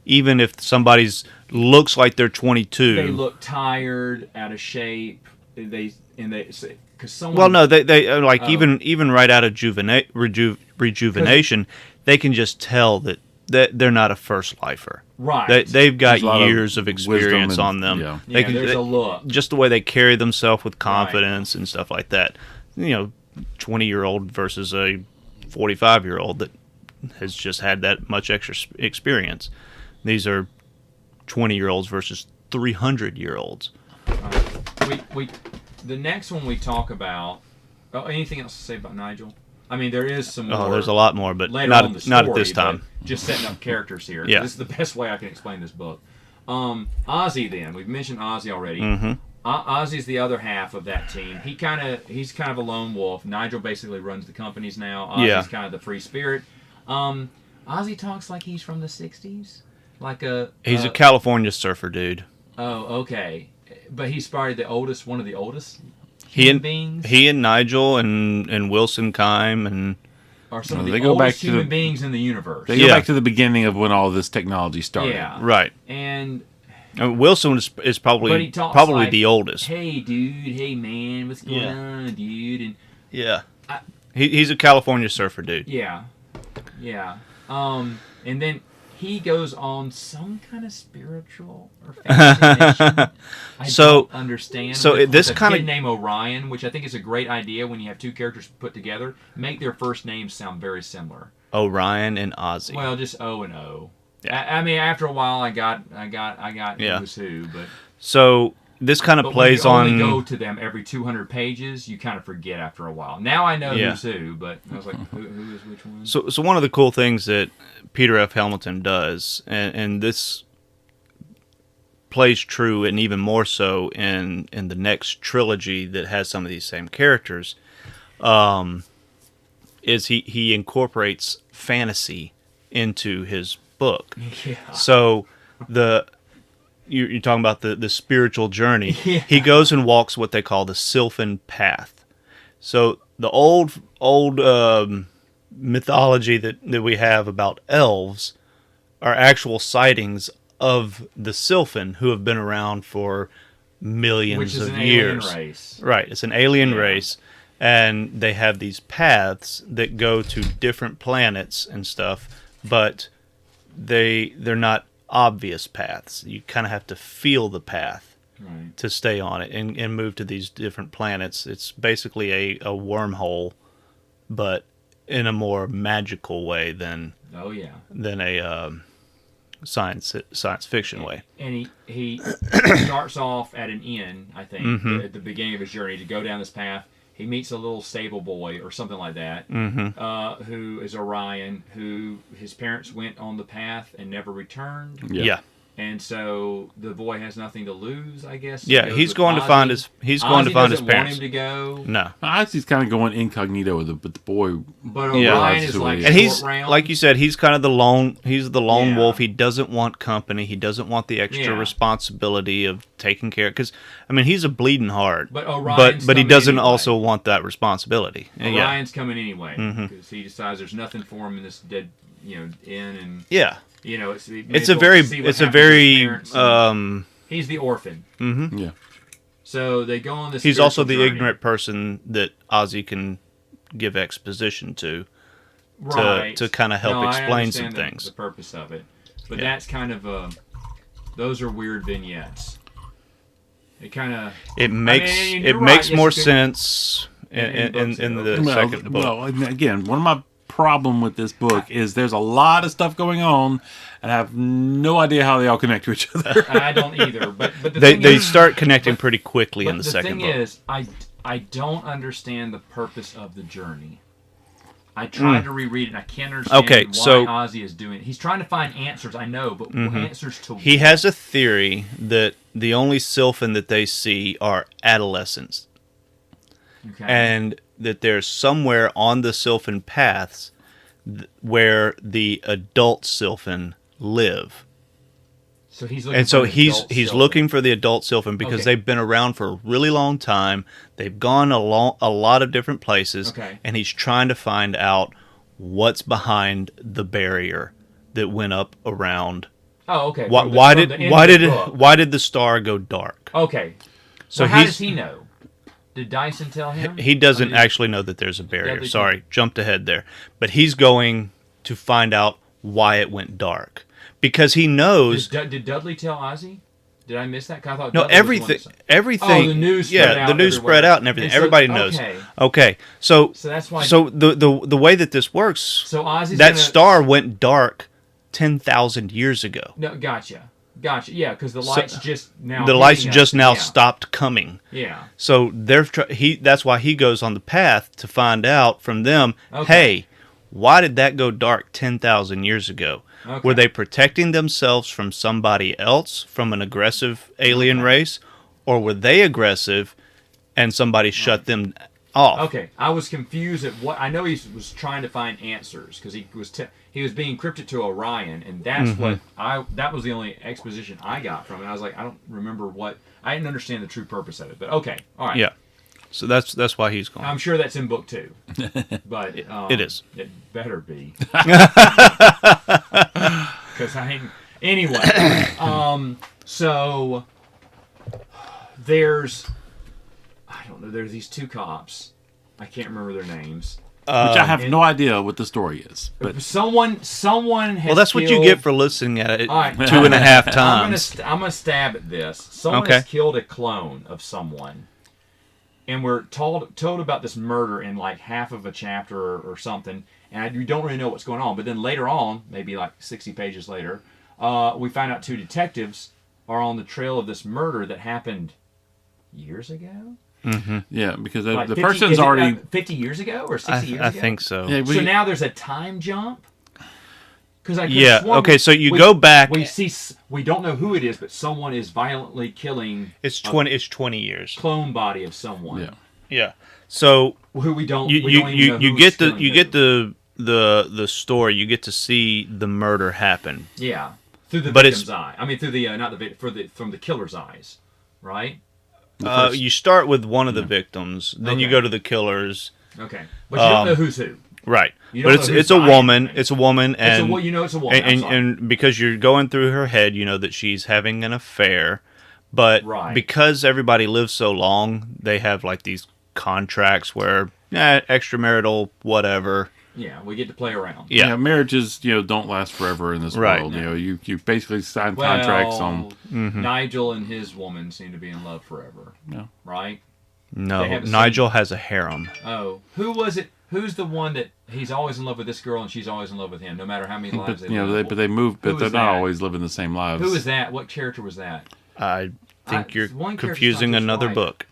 [SPEAKER 3] even if somebody's looks like they're 22.
[SPEAKER 1] They look tired, out of shape. Because someone.
[SPEAKER 3] Well, no, they like even right out of rejuvenation, they can just tell that they're not a first lifer.
[SPEAKER 1] Right.
[SPEAKER 3] They've got
[SPEAKER 2] There's
[SPEAKER 3] years of experience on them.
[SPEAKER 2] Yeah.
[SPEAKER 3] They can,
[SPEAKER 1] there's a look.
[SPEAKER 3] Just the way they carry themselves with confidence and stuff like that. 20-year-old versus a 45-year-old that has just had that much extra experience. These are 20-year-olds versus 300-year-olds.
[SPEAKER 1] The next one we talk about. Oh, anything else to say about Nigel? I mean, there is some more.
[SPEAKER 3] Oh, there's a lot more, but
[SPEAKER 1] later
[SPEAKER 3] not
[SPEAKER 1] on in the story,
[SPEAKER 3] at this time.
[SPEAKER 1] Just setting up characters here.
[SPEAKER 3] Yeah.
[SPEAKER 1] This is the best way I can explain this book. Ozzy, then we've mentioned Ozzy already.
[SPEAKER 3] Mm-hmm.
[SPEAKER 1] Ozzy's the other half of that team. He's kind of a lone wolf. Nigel basically runs the companies now. Ozzy's kind of the free spirit. Ozzy talks like he's from the '60s,
[SPEAKER 3] He's a California surfer dude.
[SPEAKER 1] Oh, okay. But he's probably one of the oldest human beings.
[SPEAKER 3] He and Nigel and Wilson Kime and
[SPEAKER 1] are some of the oldest human beings in the universe.
[SPEAKER 2] They go back to the beginning of when all this technology started.
[SPEAKER 1] Yeah.
[SPEAKER 3] Right.
[SPEAKER 1] And
[SPEAKER 3] Wilson is probably the oldest.
[SPEAKER 1] Hey, dude. Hey, man. What's going on, dude? And
[SPEAKER 3] he's a California surfer dude.
[SPEAKER 1] Yeah. Yeah. And then he goes on some kind of spiritual or fascination. I don't understand.
[SPEAKER 3] So this
[SPEAKER 1] a
[SPEAKER 3] kind
[SPEAKER 1] kid named Orion, which I think is a great idea when you have two characters put together, make their first names sound very similar.
[SPEAKER 3] Orion and Ozzy.
[SPEAKER 1] Well, just O and O.
[SPEAKER 3] Yeah.
[SPEAKER 1] I mean, after a while, I got who's who, but
[SPEAKER 3] so this kind of plays
[SPEAKER 1] when
[SPEAKER 3] on.
[SPEAKER 1] you only go to them every 200 pages, you kind of forget after a while. Now I know who's who, but I was like, who is which one?
[SPEAKER 3] So one of the cool things that Peter F. Hamilton does, and this plays true, and even more so in the next trilogy that has some of these same characters, is he incorporates fantasy into his book.
[SPEAKER 1] Yeah.
[SPEAKER 3] So you're talking about the spiritual journey.
[SPEAKER 1] Yeah.
[SPEAKER 3] He goes and walks what they call the Sylphine Path. So the old mythology that we have about elves are actual sightings of the Sylphine who have been around for millions of years.
[SPEAKER 1] Alien race.
[SPEAKER 3] Right, it's an alien race, and they have these paths that go to different planets and stuff, but they're not obvious paths. You kind of have to feel the path to stay on it and move to these different planets. It's basically a wormhole, but in a more magical way than a science fiction way.
[SPEAKER 1] And he starts off at an inn, I think, at the beginning of his journey to go down this path. He meets a little stable boy or something like that, who is Orion, who his parents went on the path and never returned.
[SPEAKER 3] Yeah.
[SPEAKER 1] And so the boy has nothing to lose, I guess.
[SPEAKER 3] Yeah, he's going to find his parents.
[SPEAKER 1] Ozzy doesn't want him to go.
[SPEAKER 3] No.
[SPEAKER 2] Ozzy's kind of going incognito with it, but the boy.
[SPEAKER 1] But Orion is like,
[SPEAKER 3] and he's like you said, he's kind of the lone. He's the lone wolf. He doesn't want company. He doesn't want the extra responsibility of taking care. Because I mean, he's a bleeding heart.
[SPEAKER 1] But Orion's
[SPEAKER 3] but he doesn't also want that responsibility.
[SPEAKER 1] Orion's coming anyway because he decides there's nothing for him in this dead, inn and it's a very he's the orphan.
[SPEAKER 3] Mm-hmm.
[SPEAKER 1] Yeah. So they go on this.
[SPEAKER 3] He's also the
[SPEAKER 1] journey.
[SPEAKER 3] ignorant person that Ozzy can give exposition to kind of help explain some things.
[SPEAKER 1] The purpose of it, but that's kind of those are weird vignettes. It
[SPEAKER 3] makes more sense in the second book.
[SPEAKER 2] Well, again, one of my problem with this book is there's a lot of stuff going on and I have no idea how they all connect to each other.
[SPEAKER 1] I don't either, but
[SPEAKER 3] they start connecting pretty quickly in the second book.
[SPEAKER 1] The thing is, I don't understand the purpose of the journey. I tried to reread it and I can't understand why Ozzy is doing it. He's trying to find answers, I know, but answers to what?
[SPEAKER 3] He has a theory that the only Sylphine that they see are adolescents. Okay. And that there's somewhere on the Sylphine paths where the adult Sylphine live.
[SPEAKER 1] So he's looking
[SPEAKER 3] for the adult Sylphine because they've been around for a really long time. They've gone a lot of different places, and he's trying to find out what's behind the barrier that went up around
[SPEAKER 1] Oh, okay.
[SPEAKER 3] Why did the star go dark?
[SPEAKER 1] Okay.
[SPEAKER 3] So
[SPEAKER 1] how does he know? Did Dyson tell him?
[SPEAKER 3] He doesn't actually know that there's a barrier. Sorry, jumped ahead there. But he's going to find out why it went dark. Because he knows...
[SPEAKER 1] Did Dudley tell Ozzy? Did I miss that? I thought
[SPEAKER 3] no,
[SPEAKER 1] Dudley
[SPEAKER 3] everything.
[SPEAKER 1] Oh, the news spread out.
[SPEAKER 3] The news spread out and everything.
[SPEAKER 1] And so,
[SPEAKER 3] everybody knows. Okay. So
[SPEAKER 1] that's why.
[SPEAKER 3] So the way that this works.
[SPEAKER 1] So Ozzy's
[SPEAKER 3] that star went dark 10,000 years ago.
[SPEAKER 1] No, gotcha. Yeah, because the lights
[SPEAKER 3] stopped coming.
[SPEAKER 1] Yeah.
[SPEAKER 3] So that's why he goes on the path to find out from them. Okay. Hey, why did that go dark 10,000 years ago? Okay. Were they protecting themselves from somebody else, from an aggressive alien race, or were they aggressive and somebody shut them off?
[SPEAKER 1] Okay, I was confused at what I know. He was trying to find answers because he was being encrypted to Orion, and that's that was the only exposition I got from it. I was like, I don't remember I didn't understand the true purpose of it, but okay, all right.
[SPEAKER 3] Yeah. So that's why he's gone.
[SPEAKER 1] I'm sure that's in book 2, but
[SPEAKER 3] it is.
[SPEAKER 1] It better be. Because anyway. So there's there's these 2 cops. I can't remember their names.
[SPEAKER 2] Which I have no idea what the story is. But
[SPEAKER 1] someone has.
[SPEAKER 3] Well, that's what you get for listening at it
[SPEAKER 1] right.
[SPEAKER 3] 2.5 times.
[SPEAKER 1] I'm gonna stab at this. Someone has killed a clone of someone. And we're told about this murder in like half of a chapter or something, and you don't really know what's going on. But then later on, maybe like 60 pages later, we find out 2 detectives are on the trail of this murder that happened years ago.
[SPEAKER 2] Mm-hmm. Yeah, because
[SPEAKER 1] like
[SPEAKER 2] the person's already
[SPEAKER 1] 50 years ago or 60 years ago.
[SPEAKER 3] I think so.
[SPEAKER 2] Yeah,
[SPEAKER 1] so now there's a time jump.
[SPEAKER 3] Okay, so you go back.
[SPEAKER 1] We don't know who it is, but someone is violently killing.
[SPEAKER 3] It's 20 years.
[SPEAKER 1] Clone body of someone.
[SPEAKER 3] Yeah. So
[SPEAKER 1] who we don't.
[SPEAKER 3] You get the story. You get to see the murder happen.
[SPEAKER 1] Yeah, through the victim's eye. I mean, through the from the killer's eyes, right?
[SPEAKER 3] You start with one of the victims, then you go to the killers.
[SPEAKER 1] Okay, but you don't know who's who.
[SPEAKER 3] Right, but it's a woman. It's a woman, and
[SPEAKER 1] it's a woman.
[SPEAKER 3] And because you're going through her head, you know that she's having an affair. But because everybody lives so long, they have like these contracts where extramarital whatever.
[SPEAKER 1] Yeah, we get to play around.
[SPEAKER 2] Yeah, marriages don't last forever in this world. No. You basically sign contracts on.
[SPEAKER 1] Nigel and his woman seem to be in love forever.
[SPEAKER 2] No,
[SPEAKER 1] right?
[SPEAKER 3] No, Nigel has a harem.
[SPEAKER 1] Oh, who was it? Who's the one that he's always in love with this girl and she's always in love with him, no matter how many lives they live?
[SPEAKER 2] But they move, but they're not always living the same lives.
[SPEAKER 1] Who is that? What character was that?
[SPEAKER 3] I think you're confusing another book.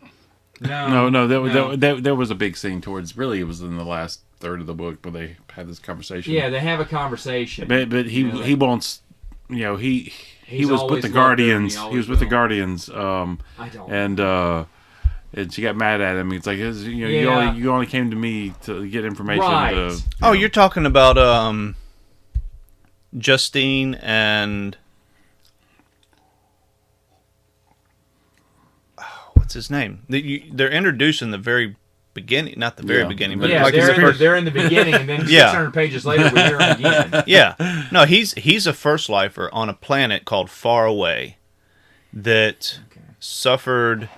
[SPEAKER 2] No. There was a big scene towards. Really, it was in the last third of the book, but they had this conversation.
[SPEAKER 1] Yeah, they have a conversation.
[SPEAKER 2] But he wants. He was with the Guardians. He was with the Guardians. And she got mad at him. He's like, you only came to me to get information.
[SPEAKER 1] Right.
[SPEAKER 3] You're talking about Justine and what's his name? They're introduced in the very beginning, not the very beginning, but
[SPEAKER 1] they're in the beginning, and then 600 pages later we hear him again.
[SPEAKER 3] Yeah, no, he's a first lifer on a planet called Far Away that suffered.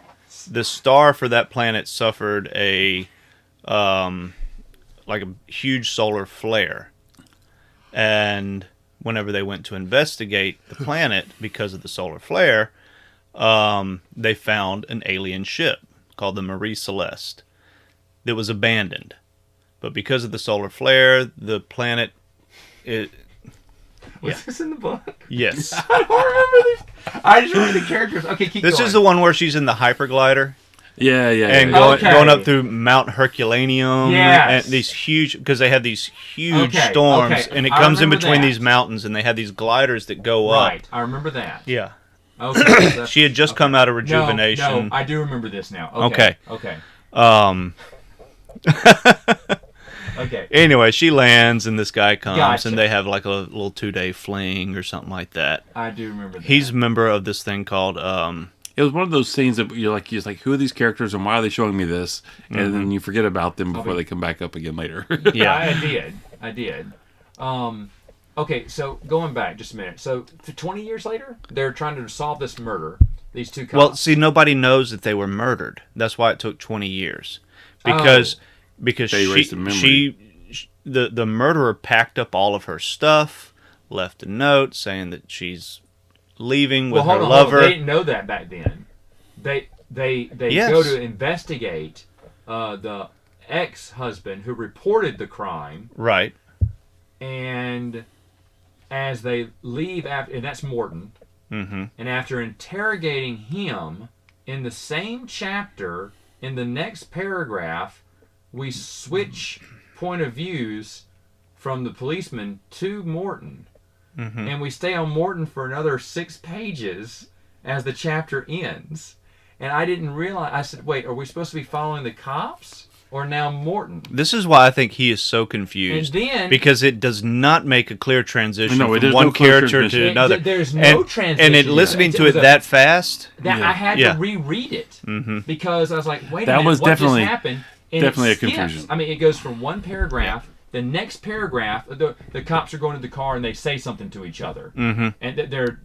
[SPEAKER 3] The star for that planet suffered a huge solar flare, and whenever they went to investigate the planet because of the solar flare, they found an alien ship called the Marie Celeste that was abandoned, but because of the solar flare, the planet
[SPEAKER 1] Was this in the book?
[SPEAKER 3] Yes.
[SPEAKER 1] I don't remember these. I just remember the characters. Okay, keep going.
[SPEAKER 3] This is the one where she's in the hyperglider.
[SPEAKER 2] Yeah.
[SPEAKER 3] And going up through Mount Herculaneum.
[SPEAKER 1] Yes.
[SPEAKER 3] And these huge, because they have these huge storms, and it comes in between these mountains, and they have these gliders that go up.
[SPEAKER 1] Right, I remember that.
[SPEAKER 3] Yeah.
[SPEAKER 1] Okay.
[SPEAKER 3] She had just come out of rejuvenation.
[SPEAKER 1] No, I do remember this now.
[SPEAKER 3] Okay.
[SPEAKER 1] Okay.
[SPEAKER 3] Anyway, she lands, and this guy comes, and they have like a little 2-day fling or something like that.
[SPEAKER 1] I do remember that.
[SPEAKER 3] He's a member of this thing called...
[SPEAKER 2] It was one of those scenes that you're like, who are these characters, and why are they showing me this? And then you forget about them before they come back up again later.
[SPEAKER 1] Yeah, I did. Okay, so going back just a minute. So 20 years later, they're trying to solve this murder. These two cops.
[SPEAKER 3] Well, see, nobody knows that they were murdered. That's why it took 20 years. Because
[SPEAKER 2] They erased the memory.
[SPEAKER 3] the murderer packed up all of her stuff, left a note saying that she's leaving with her lover.
[SPEAKER 1] They didn't know that back then. They
[SPEAKER 3] Yes.
[SPEAKER 1] go to investigate the ex-husband who reported the crime,
[SPEAKER 3] Right.
[SPEAKER 1] and as they leave after, and that's Morton.
[SPEAKER 3] Mm-hmm.
[SPEAKER 1] And after interrogating him in the same chapter, in the next paragraph, we switch point of views from the policeman to Morton.
[SPEAKER 3] Mm-hmm.
[SPEAKER 1] And we stay on Morton for another 6 pages as the chapter ends. And I didn't realize, I said, wait, are we supposed to be following the cops or now Morton?
[SPEAKER 3] This is why I think he is so confused.
[SPEAKER 1] And then,
[SPEAKER 3] because it does not make a clear transition
[SPEAKER 2] No,
[SPEAKER 3] from
[SPEAKER 2] there's
[SPEAKER 3] one
[SPEAKER 2] no clear
[SPEAKER 3] character
[SPEAKER 2] transition.
[SPEAKER 3] to another.
[SPEAKER 1] There's no transition.
[SPEAKER 3] And listening to
[SPEAKER 1] was
[SPEAKER 3] it that fast,
[SPEAKER 1] I had
[SPEAKER 3] Yeah.
[SPEAKER 1] to reread it
[SPEAKER 3] Mm-hmm.
[SPEAKER 1] because I was like, wait a
[SPEAKER 2] That
[SPEAKER 1] minute,
[SPEAKER 2] was
[SPEAKER 1] what
[SPEAKER 2] definitely-
[SPEAKER 1] just happened? And
[SPEAKER 2] definitely
[SPEAKER 1] it
[SPEAKER 2] a confusion.
[SPEAKER 1] skips. I mean, it goes from one paragraph, the next paragraph, the cops are going to the car and they say something to each other.
[SPEAKER 3] Mm-hmm.
[SPEAKER 1] And
[SPEAKER 3] And then
[SPEAKER 1] they're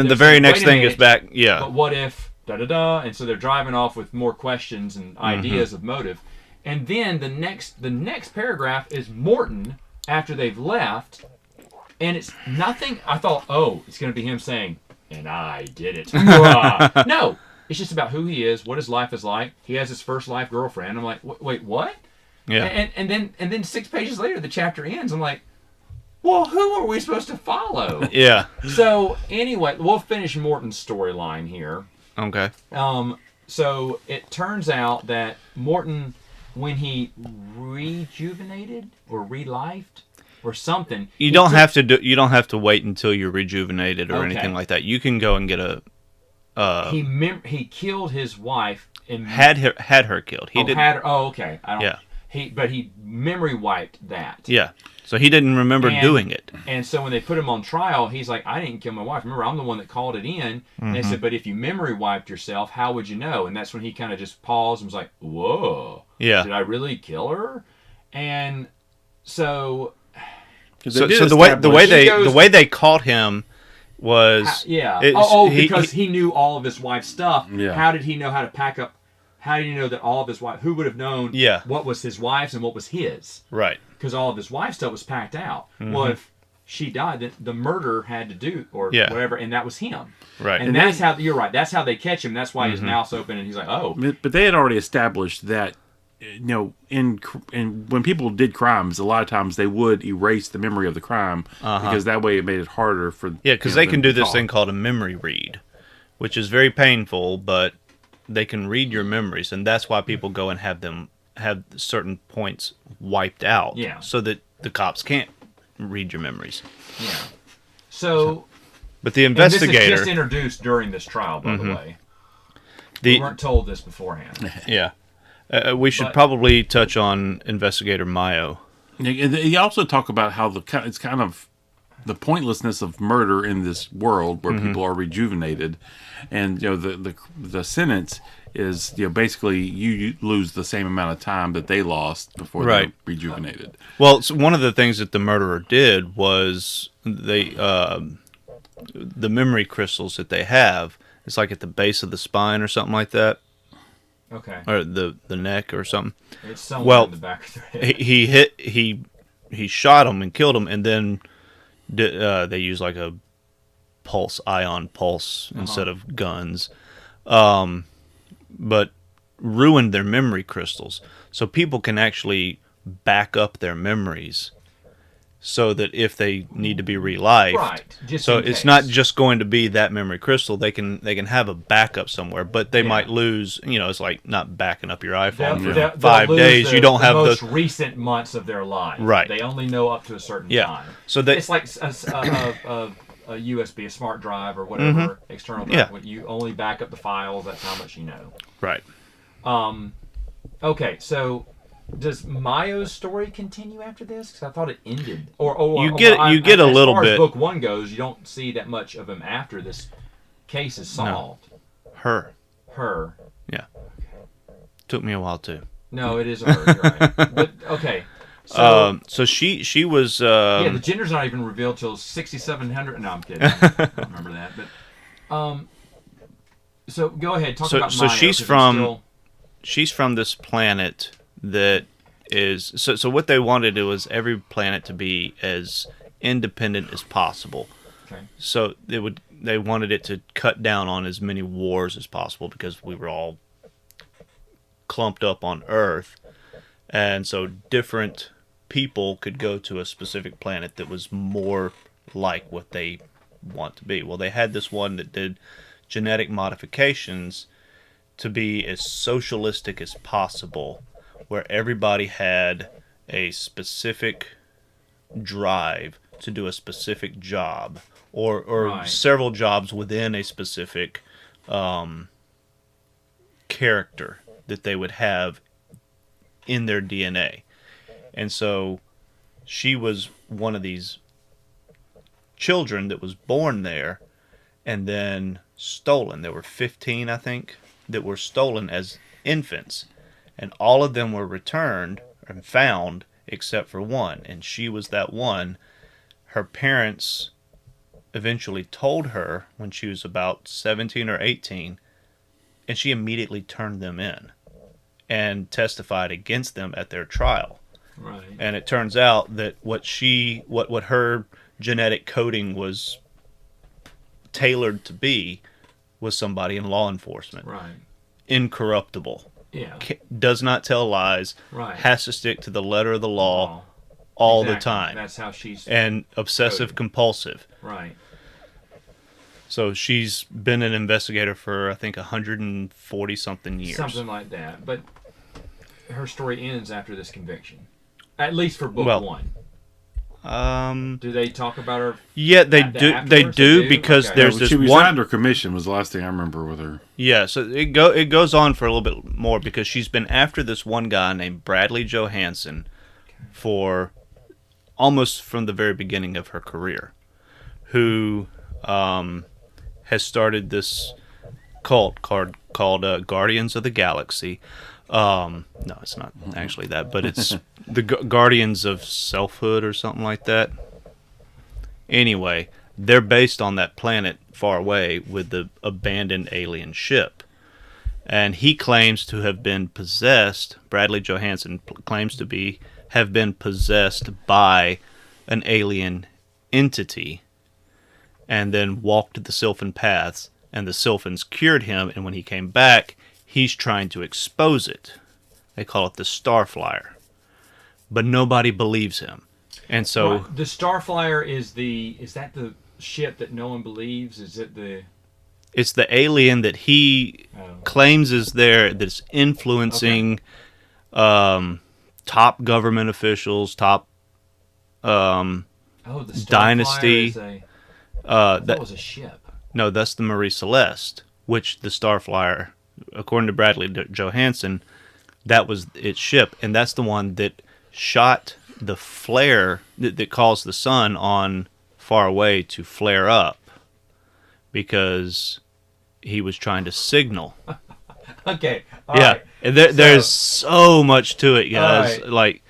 [SPEAKER 3] the very
[SPEAKER 1] saying,
[SPEAKER 3] next
[SPEAKER 1] "Wait a
[SPEAKER 3] thing
[SPEAKER 1] minute,
[SPEAKER 3] is back. Yeah.
[SPEAKER 1] But what if da-da-da? And so they're driving off with more questions and ideas of motive. And then the next paragraph is Morton after they've left, and it's nothing. I thought, oh, it's going to be him saying, "And I did it." No, it's just about who he is, what his life is like. He has his first life girlfriend. I'm like, wait, what?
[SPEAKER 3] Yeah.
[SPEAKER 1] And then 6 pages later, the chapter ends. I'm like, well, who are we supposed to follow?
[SPEAKER 3] Yeah.
[SPEAKER 1] So anyway, we'll finish Morton's storyline here.
[SPEAKER 3] Okay.
[SPEAKER 1] So it turns out that Morton, when he rejuvenated or relifed or something,
[SPEAKER 3] You don't have to wait until you're rejuvenated or
[SPEAKER 1] Okay.
[SPEAKER 3] anything like that. You can go and get a
[SPEAKER 1] he killed his wife and
[SPEAKER 3] had her killed. He didn't.
[SPEAKER 1] okay. I don't.
[SPEAKER 3] Yeah.
[SPEAKER 1] But he memory wiped that.
[SPEAKER 3] Yeah. So he didn't remember
[SPEAKER 1] And-
[SPEAKER 3] doing it.
[SPEAKER 1] And so when they put him on trial, he's like, I didn't kill my wife. Remember, I'm the one that called it in. And they said, but if you memory wiped yourself, how would you know? And that's when he kind of just paused and was like, whoa.
[SPEAKER 3] Yeah.
[SPEAKER 1] Did I really kill her? And so...
[SPEAKER 3] So
[SPEAKER 2] did
[SPEAKER 3] the way they caught him was
[SPEAKER 1] yeah.
[SPEAKER 3] he-
[SPEAKER 1] Because he knew all of his wife's stuff.
[SPEAKER 2] Yeah.
[SPEAKER 1] How did he know how to pack up? How did he know that all of his wife... Who would have known
[SPEAKER 3] Yeah.
[SPEAKER 1] what was his wife's and what was his?
[SPEAKER 3] right.
[SPEAKER 1] Because all of his wife's stuff was packed out. Well, if she died, then the murder had to do, or
[SPEAKER 3] Yeah.
[SPEAKER 1] whatever, and that was him.
[SPEAKER 3] Right.
[SPEAKER 1] And that's how, you're right, that's how they catch him. That's why his mouth's open, and he's like, oh.
[SPEAKER 2] But they had already established that, in when people did crimes, a lot of times they would erase the memory of the crime because that way it made it harder for.
[SPEAKER 3] Yeah, because they can do this thing called a memory read, which is very painful, but they can read your memories, and that's why people go and have certain points wiped out,
[SPEAKER 1] Yeah.
[SPEAKER 3] so that the cops can't read your memories.
[SPEAKER 1] Yeah. So,
[SPEAKER 3] But the
[SPEAKER 1] and this
[SPEAKER 3] investigator,
[SPEAKER 1] is just introduced during this trial, by the way.
[SPEAKER 3] the
[SPEAKER 1] We weren't told this beforehand.
[SPEAKER 3] yeah, we should
[SPEAKER 1] But-
[SPEAKER 3] probably touch on Investigator Mayo.
[SPEAKER 2] You also talk about how it's kind of the pointlessness of murder in this world where people are rejuvenated, and the sentence is basically you lose the same amount of time that they lost before
[SPEAKER 3] Right.
[SPEAKER 2] they're rejuvenated.
[SPEAKER 3] Well, so one of the things that the murderer did was the memory crystals that they have. It's like at the base of the spine or something like that,
[SPEAKER 1] Okay.
[SPEAKER 3] or the neck or something.
[SPEAKER 1] It's somewhere
[SPEAKER 3] Well,
[SPEAKER 1] in the back of their head.
[SPEAKER 3] He shot him and killed him, and then they used like a ion pulse instead of guns, but ruined their memory crystals. So people can actually back up their memories, so that if they need to be relived,
[SPEAKER 1] Right. Just
[SPEAKER 3] so
[SPEAKER 1] in
[SPEAKER 3] it's
[SPEAKER 1] case.
[SPEAKER 3] not just going to be that memory crystal. They can have a backup somewhere, but they
[SPEAKER 1] Yeah.
[SPEAKER 3] might lose. It's like not backing up your iPhone for
[SPEAKER 1] They'll
[SPEAKER 3] 5
[SPEAKER 1] lose
[SPEAKER 3] days. You don't
[SPEAKER 1] the
[SPEAKER 3] have
[SPEAKER 1] most
[SPEAKER 3] the
[SPEAKER 1] recent months of their life.
[SPEAKER 3] Right.
[SPEAKER 1] They only know up to a certain
[SPEAKER 3] Yeah.
[SPEAKER 1] time.
[SPEAKER 3] So they-
[SPEAKER 1] it's like a USB, a smart drive, or whatever external drive.
[SPEAKER 3] Yeah.
[SPEAKER 1] You only back up the files. That's how much you know.
[SPEAKER 3] right.
[SPEAKER 1] Okay, so does Mayo's story continue after this? Because I thought it ended.
[SPEAKER 3] You get a little
[SPEAKER 1] as far
[SPEAKER 3] bit.
[SPEAKER 1] As book one goes, you don't see that much of him after this case is solved.
[SPEAKER 3] Her.
[SPEAKER 1] Her.
[SPEAKER 3] Yeah. Took me a while too.
[SPEAKER 1] No, it is a her. You're right. But okay.
[SPEAKER 3] So she was.
[SPEAKER 1] Yeah, the gender's not even revealed till 6700. No, I'm kidding. I don't remember that. But so go ahead. Talk about Maya. So
[SPEAKER 3] she's from this planet that is. So what they wanted was every planet to be as independent as possible.
[SPEAKER 1] Okay.
[SPEAKER 3] So they wanted it to cut down on as many wars as possible because we were all clumped up on Earth, and so different people could go to a specific planet that was more like what they want to be. Well, they had this one that did genetic modifications to be as socialistic as possible, where everybody had a specific drive to do a specific job, or
[SPEAKER 1] Right.
[SPEAKER 3] several jobs within a specific character that they would have in their DNA. And so she was one of these children that was born there and then stolen. There were 15, I think, that were stolen as infants. And all of them were returned and found except for one. And she was that one. Her parents eventually told her when she was about 17 or 18, and she immediately turned them in and testified against them at their trial.
[SPEAKER 1] Right.
[SPEAKER 3] And it turns out that what her genetic coding was tailored to be was somebody in law enforcement.
[SPEAKER 1] Right.
[SPEAKER 3] Incorruptible.
[SPEAKER 1] Yeah.
[SPEAKER 3] Does not tell lies.
[SPEAKER 1] Right.
[SPEAKER 3] Has to stick to the letter of the law all
[SPEAKER 1] Exactly.
[SPEAKER 3] the time.
[SPEAKER 1] That's how she's...
[SPEAKER 3] And obsessive compulsive.
[SPEAKER 1] Right.
[SPEAKER 3] So she's been an investigator for, I think, 140 something years.
[SPEAKER 1] Something like that. But her story ends after this conviction. At least for book one. Do they talk about her?
[SPEAKER 3] Yeah, they do. They do because
[SPEAKER 1] okay.
[SPEAKER 3] there's this
[SPEAKER 2] she
[SPEAKER 3] one.
[SPEAKER 2] resigned her commission was the last thing I remember with her.
[SPEAKER 3] Yeah, so it goes on for a little bit more because she's been after this one guy named Bradley Johansson for almost from the very beginning of her career, who has started this cult called Guardians of the Galaxy. No, it's not actually that, but it's the Guardians of Selfhood or something like that. Anyway, they're based on that planet far away with the abandoned alien ship. And he claims to have been possessed, Bradley Johansson claims to have been possessed by an alien entity and then walked the Sylphine Paths, and the Sylphins cured him, and when he came back, he's trying to expose it. They call it the Starflyer. But nobody believes him. And so...
[SPEAKER 1] Right. The Starflyer is that the ship that no one believes? Is it the...
[SPEAKER 3] It's the alien that he claims is there that's influencing top government officials, top
[SPEAKER 1] the
[SPEAKER 3] dynasty.
[SPEAKER 1] That was a ship.
[SPEAKER 3] No, that's the Marie Celeste, which the Starflyer, according to Bradley Johansson, that was its ship, and that's the one that shot the flare that caused the sun on far away to flare up because he was trying to signal.
[SPEAKER 1] Okay.
[SPEAKER 3] Right. And there's so much to it, guys.
[SPEAKER 1] Right.
[SPEAKER 3] Like,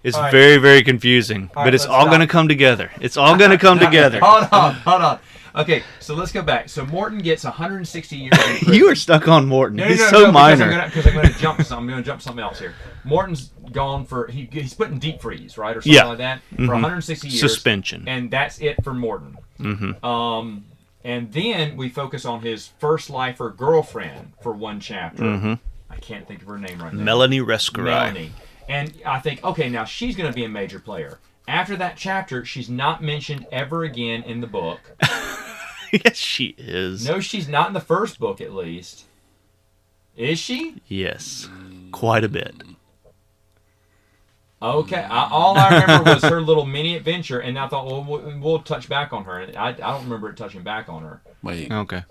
[SPEAKER 3] it's very, very confusing, but it's all going to come together. It's all going to come together.
[SPEAKER 1] Hold on. Okay, so let's go back. So Morton gets 160 years in prison.
[SPEAKER 3] You are stuck on Morton.
[SPEAKER 1] No,
[SPEAKER 3] He's so minor.
[SPEAKER 1] Because I'm going to jump something. I'm going to jump something else here. Morton's gone for he's put in deep freeze, right, or something like that, for 160 years.
[SPEAKER 3] Suspension.
[SPEAKER 1] And that's it for Morton. Mm-hmm. And then we focus on his first lifer girlfriend for one chapter. Mm-hmm. I can't think of her name right now.
[SPEAKER 3] Melanie Rescarai.
[SPEAKER 1] Melanie. And I think, okay, now she's going to be a major player. After that chapter, she's not mentioned ever again in the book.
[SPEAKER 3] Yes, she is.
[SPEAKER 1] No, she's not in the first book, at least. Is she?
[SPEAKER 3] Yes, quite a bit.
[SPEAKER 1] Okay, all I remember was her little mini adventure, and I thought, well, we'll touch back on her. I don't remember it touching back on her.
[SPEAKER 2] Wait.
[SPEAKER 3] Okay.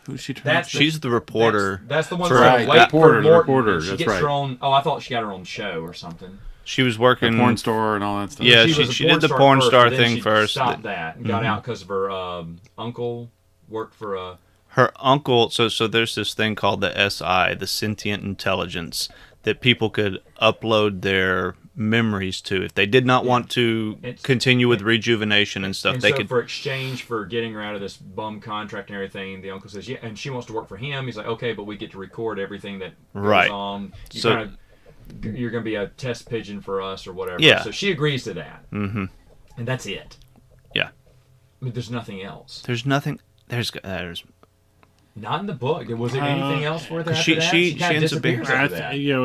[SPEAKER 2] Who's she trying to...
[SPEAKER 3] She's the reporter.
[SPEAKER 1] That's the one
[SPEAKER 2] For,
[SPEAKER 1] that's wait for
[SPEAKER 2] the
[SPEAKER 1] Morton.
[SPEAKER 2] reporter,
[SPEAKER 1] She
[SPEAKER 2] that's
[SPEAKER 1] gets
[SPEAKER 2] right.
[SPEAKER 1] her own... Oh, I thought she got her own show or something.
[SPEAKER 3] She was working...
[SPEAKER 2] The porn store and all that stuff.
[SPEAKER 3] Yeah,
[SPEAKER 1] was a
[SPEAKER 3] she did the porn star
[SPEAKER 1] but then
[SPEAKER 3] thing
[SPEAKER 1] she
[SPEAKER 3] first.
[SPEAKER 1] Stopped that and got out because of her uncle worked for a...
[SPEAKER 3] Her uncle... So there's this thing called the SI, the Sentient Intelligence, that people could upload their memories to. If they did not want to continue with rejuvenation and stuff,
[SPEAKER 1] and
[SPEAKER 3] they
[SPEAKER 1] so
[SPEAKER 3] could.
[SPEAKER 1] For exchange for getting her out of this bum contract and everything, the uncle says, yeah, and she wants to work for him. He's like, okay, but we get to record everything that goes on. You're going to be a test pigeon for us or whatever.
[SPEAKER 3] Yeah.
[SPEAKER 1] So she agrees to that.
[SPEAKER 3] Mm-hmm.
[SPEAKER 1] And that's it.
[SPEAKER 3] Yeah.
[SPEAKER 1] I mean, there's nothing else.
[SPEAKER 3] There's nothing. There's
[SPEAKER 1] not in the book. Was there anything else for that?
[SPEAKER 3] She ends up being.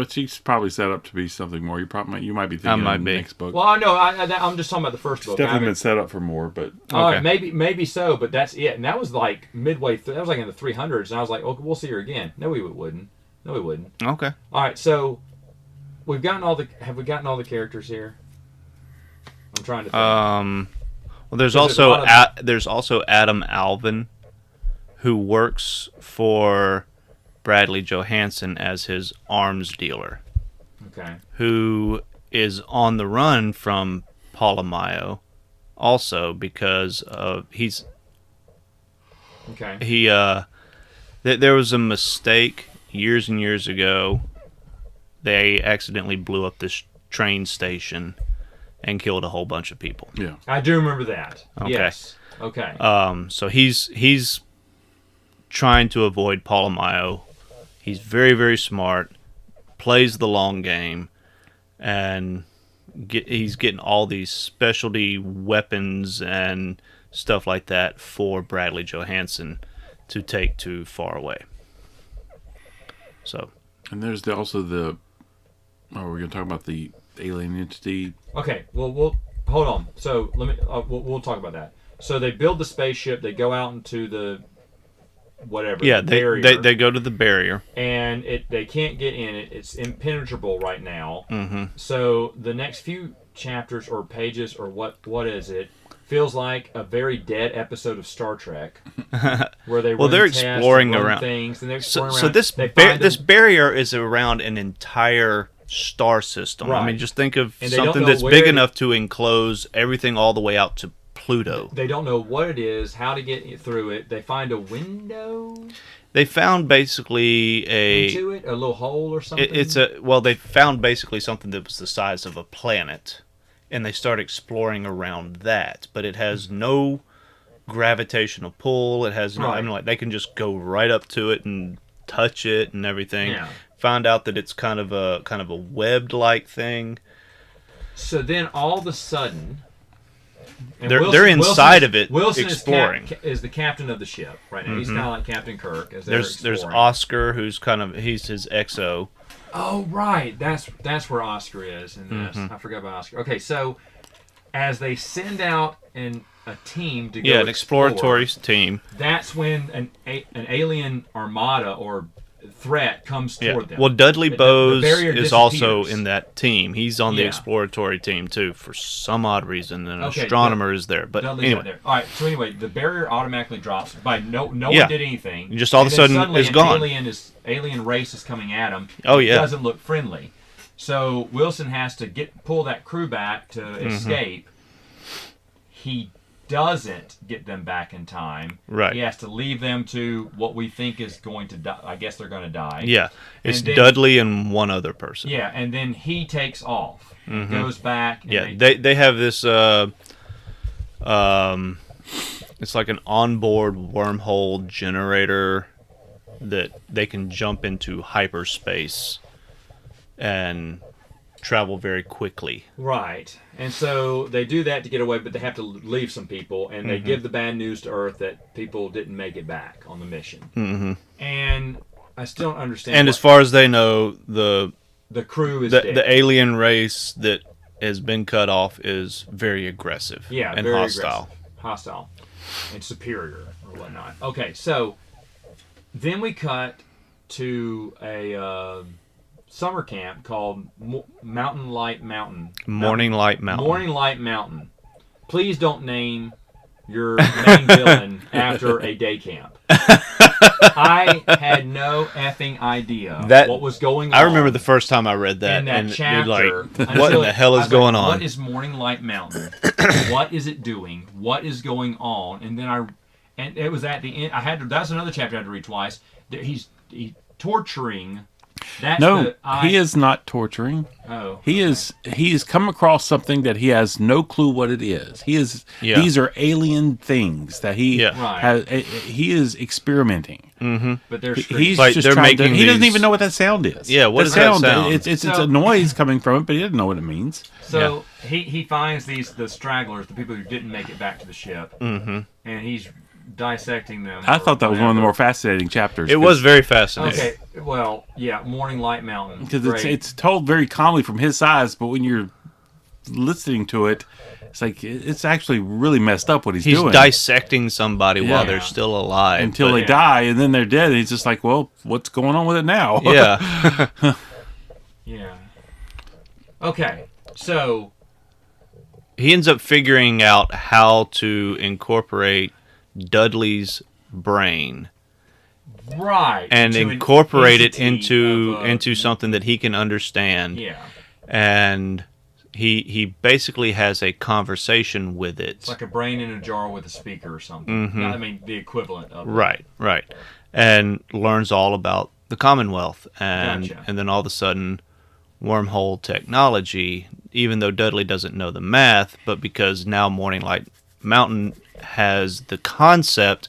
[SPEAKER 2] She's probably set up to be something more. You might be thinking of the next book.
[SPEAKER 1] Well, I know. I'm just talking about the first book.
[SPEAKER 2] It's definitely been set up for more, but
[SPEAKER 1] maybe so. But that's it. And that was like midway through. That was like in the 300s. And I was like, okay, we'll see her again. No, we wouldn't.
[SPEAKER 3] Okay.
[SPEAKER 1] All right. So have we gotten all the characters here? I'm trying to think.
[SPEAKER 3] Well, there's also Adam Alvin, who works for Bradley Johansson as his arms dealer.
[SPEAKER 1] Okay.
[SPEAKER 3] Who is on the run from Ptolemaio, also because he's.
[SPEAKER 1] Okay.
[SPEAKER 3] There was a mistake years and years ago. They accidentally blew up this train station and killed a whole bunch of people.
[SPEAKER 2] Yeah.
[SPEAKER 1] I do remember that.
[SPEAKER 3] Okay.
[SPEAKER 1] Yes. Okay.
[SPEAKER 3] So he's trying to avoid Ptolemaio. He's very, very smart, plays the long game, and he's getting all these specialty weapons and stuff like that for Bradley Johansson to take to far away. So.
[SPEAKER 2] And there's also the... Oh, we're going to talk about the alien entity.
[SPEAKER 1] Okay, well, we'll hold on. So let me. We'll talk about that. So they build the spaceship. They go out into the whatever.
[SPEAKER 3] Yeah,
[SPEAKER 1] the barrier,
[SPEAKER 3] they go to the barrier,
[SPEAKER 1] and they can't get in it. It's impenetrable right now.
[SPEAKER 3] Mm-hmm.
[SPEAKER 1] So the next few chapters or pages or what is it? Feels like a very dead episode of Star Trek, where they
[SPEAKER 3] they're exploring around
[SPEAKER 1] things, and they're exploring
[SPEAKER 3] so
[SPEAKER 1] around.
[SPEAKER 3] this barrier is around an entire star system.
[SPEAKER 1] Right.
[SPEAKER 3] I mean, just think of something that's big enough to enclose everything all the way out to Pluto.
[SPEAKER 1] They don't know what it is, how to get through it. They find a window.
[SPEAKER 3] They found basically
[SPEAKER 1] into it, a little hole or something.
[SPEAKER 3] They found basically something that was the size of a planet, and they start exploring around that. But it has no gravitational pull. It has no.
[SPEAKER 1] Right.
[SPEAKER 3] I mean, like they can just go right up to it and touch it and everything.
[SPEAKER 1] Yeah.
[SPEAKER 3] Found out that it's kind of a webbed-like thing.
[SPEAKER 1] So then, all of a sudden,
[SPEAKER 3] they're inside of it,
[SPEAKER 1] Wilson
[SPEAKER 3] exploring.
[SPEAKER 1] Is the captain of the ship right now. Mm-hmm. He's kind of like Captain Kirk. As
[SPEAKER 3] there's Oscar, who's he's his XO.
[SPEAKER 1] Oh right, that's where Oscar is in this.
[SPEAKER 3] Mm-hmm.
[SPEAKER 1] I forgot about Oscar. Okay, so as they send out a team to go
[SPEAKER 3] an exploratory team,
[SPEAKER 1] that's when an alien armada or threat comes toward them.
[SPEAKER 3] Well, Dudley Bowes is also
[SPEAKER 1] disappears.
[SPEAKER 3] in that team. He's on the exploratory team too for some odd reason. An astronomer is there, but
[SPEAKER 1] Dudley's
[SPEAKER 3] anyway.
[SPEAKER 1] There. All right. So anyway, the barrier automatically drops. By no one did anything.
[SPEAKER 3] Just all of a sudden,
[SPEAKER 1] suddenly
[SPEAKER 3] it's gone.
[SPEAKER 1] Alien race is coming at him.
[SPEAKER 3] Oh
[SPEAKER 1] It
[SPEAKER 3] yeah.
[SPEAKER 1] doesn't look friendly. So Wilson has to pull that crew back to escape. He doesn't get them back in time.
[SPEAKER 3] Right.
[SPEAKER 1] He has to leave them to what we think is going to die. I guess they're going to die.
[SPEAKER 3] Yeah. It's Dudley and one other person.
[SPEAKER 1] Yeah, and then he takes off. Goes back. And
[SPEAKER 3] they have this it's like an onboard wormhole generator that they can jump into hyperspace and travel very quickly.
[SPEAKER 1] Right. And so they do that to get away, but they have to leave some people, and they give the bad news to Earth that people didn't make it back on the mission.
[SPEAKER 3] Mm-hmm.
[SPEAKER 1] And I still don't understand.
[SPEAKER 3] And as far as they know, the
[SPEAKER 1] crew is dead.
[SPEAKER 3] The alien race that has been cut off is very aggressive and
[SPEAKER 1] very
[SPEAKER 3] hostile.
[SPEAKER 1] Hostile and superior or whatnot. Okay, so then we cut to a summer camp called Morning Light Mountain.
[SPEAKER 3] Morning Light
[SPEAKER 1] Mountain. Please don't name your main villain after a day camp. I had no effing idea what was going on.
[SPEAKER 3] I remember the first time I read that.
[SPEAKER 1] In that chapter.
[SPEAKER 3] What in the hell is going on?
[SPEAKER 1] What is Morning Light Mountain? What is it doing? What is going on? And then and it was at the end. That's another chapter I had to read twice. He's torturing
[SPEAKER 2] He is not torturing.
[SPEAKER 1] Oh,
[SPEAKER 2] He's come across something that he has no clue what it is. These are alien things that he has. He is experimenting.
[SPEAKER 3] Mm-hmm.
[SPEAKER 1] But they're
[SPEAKER 2] he's
[SPEAKER 3] like
[SPEAKER 2] just
[SPEAKER 3] they're
[SPEAKER 2] trying to.
[SPEAKER 3] making
[SPEAKER 2] He doesn't
[SPEAKER 3] these-
[SPEAKER 2] even know what that sound is.
[SPEAKER 3] Yeah, what is that sound?
[SPEAKER 2] It's a noise coming from it, but he doesn't know what it means.
[SPEAKER 1] So he finds the stragglers, the people who didn't make it back to the ship, and he's dissecting them.
[SPEAKER 2] I thought that was one of the more fascinating chapters.
[SPEAKER 3] It was very fascinating.
[SPEAKER 1] Okay, well, yeah, Morning Light Mountain.
[SPEAKER 2] Because it's told very calmly from his size, but when you're listening to it, it's like it's actually really messed up what he's doing.
[SPEAKER 3] He's dissecting somebody while they're still alive.
[SPEAKER 2] Until they die, and then they're dead. And he's just like, well, what's going on with it now?
[SPEAKER 3] Yeah.
[SPEAKER 1] Yeah. Okay, so
[SPEAKER 3] he ends up figuring out how to incorporate Dudley's brain.
[SPEAKER 1] Right.
[SPEAKER 3] And incorporate it into something that he can understand.
[SPEAKER 1] Yeah.
[SPEAKER 3] And he basically has a conversation with it.
[SPEAKER 1] It's like a brain in a jar with a speaker or something.
[SPEAKER 3] Mm-hmm.
[SPEAKER 1] I mean, the equivalent of it.
[SPEAKER 3] Right. And learns all about the Commonwealth. And
[SPEAKER 1] Gotcha.
[SPEAKER 3] and then all of a sudden, wormhole technology, even though Dudley doesn't know the math, but because now Morning Light Mountain has the concept.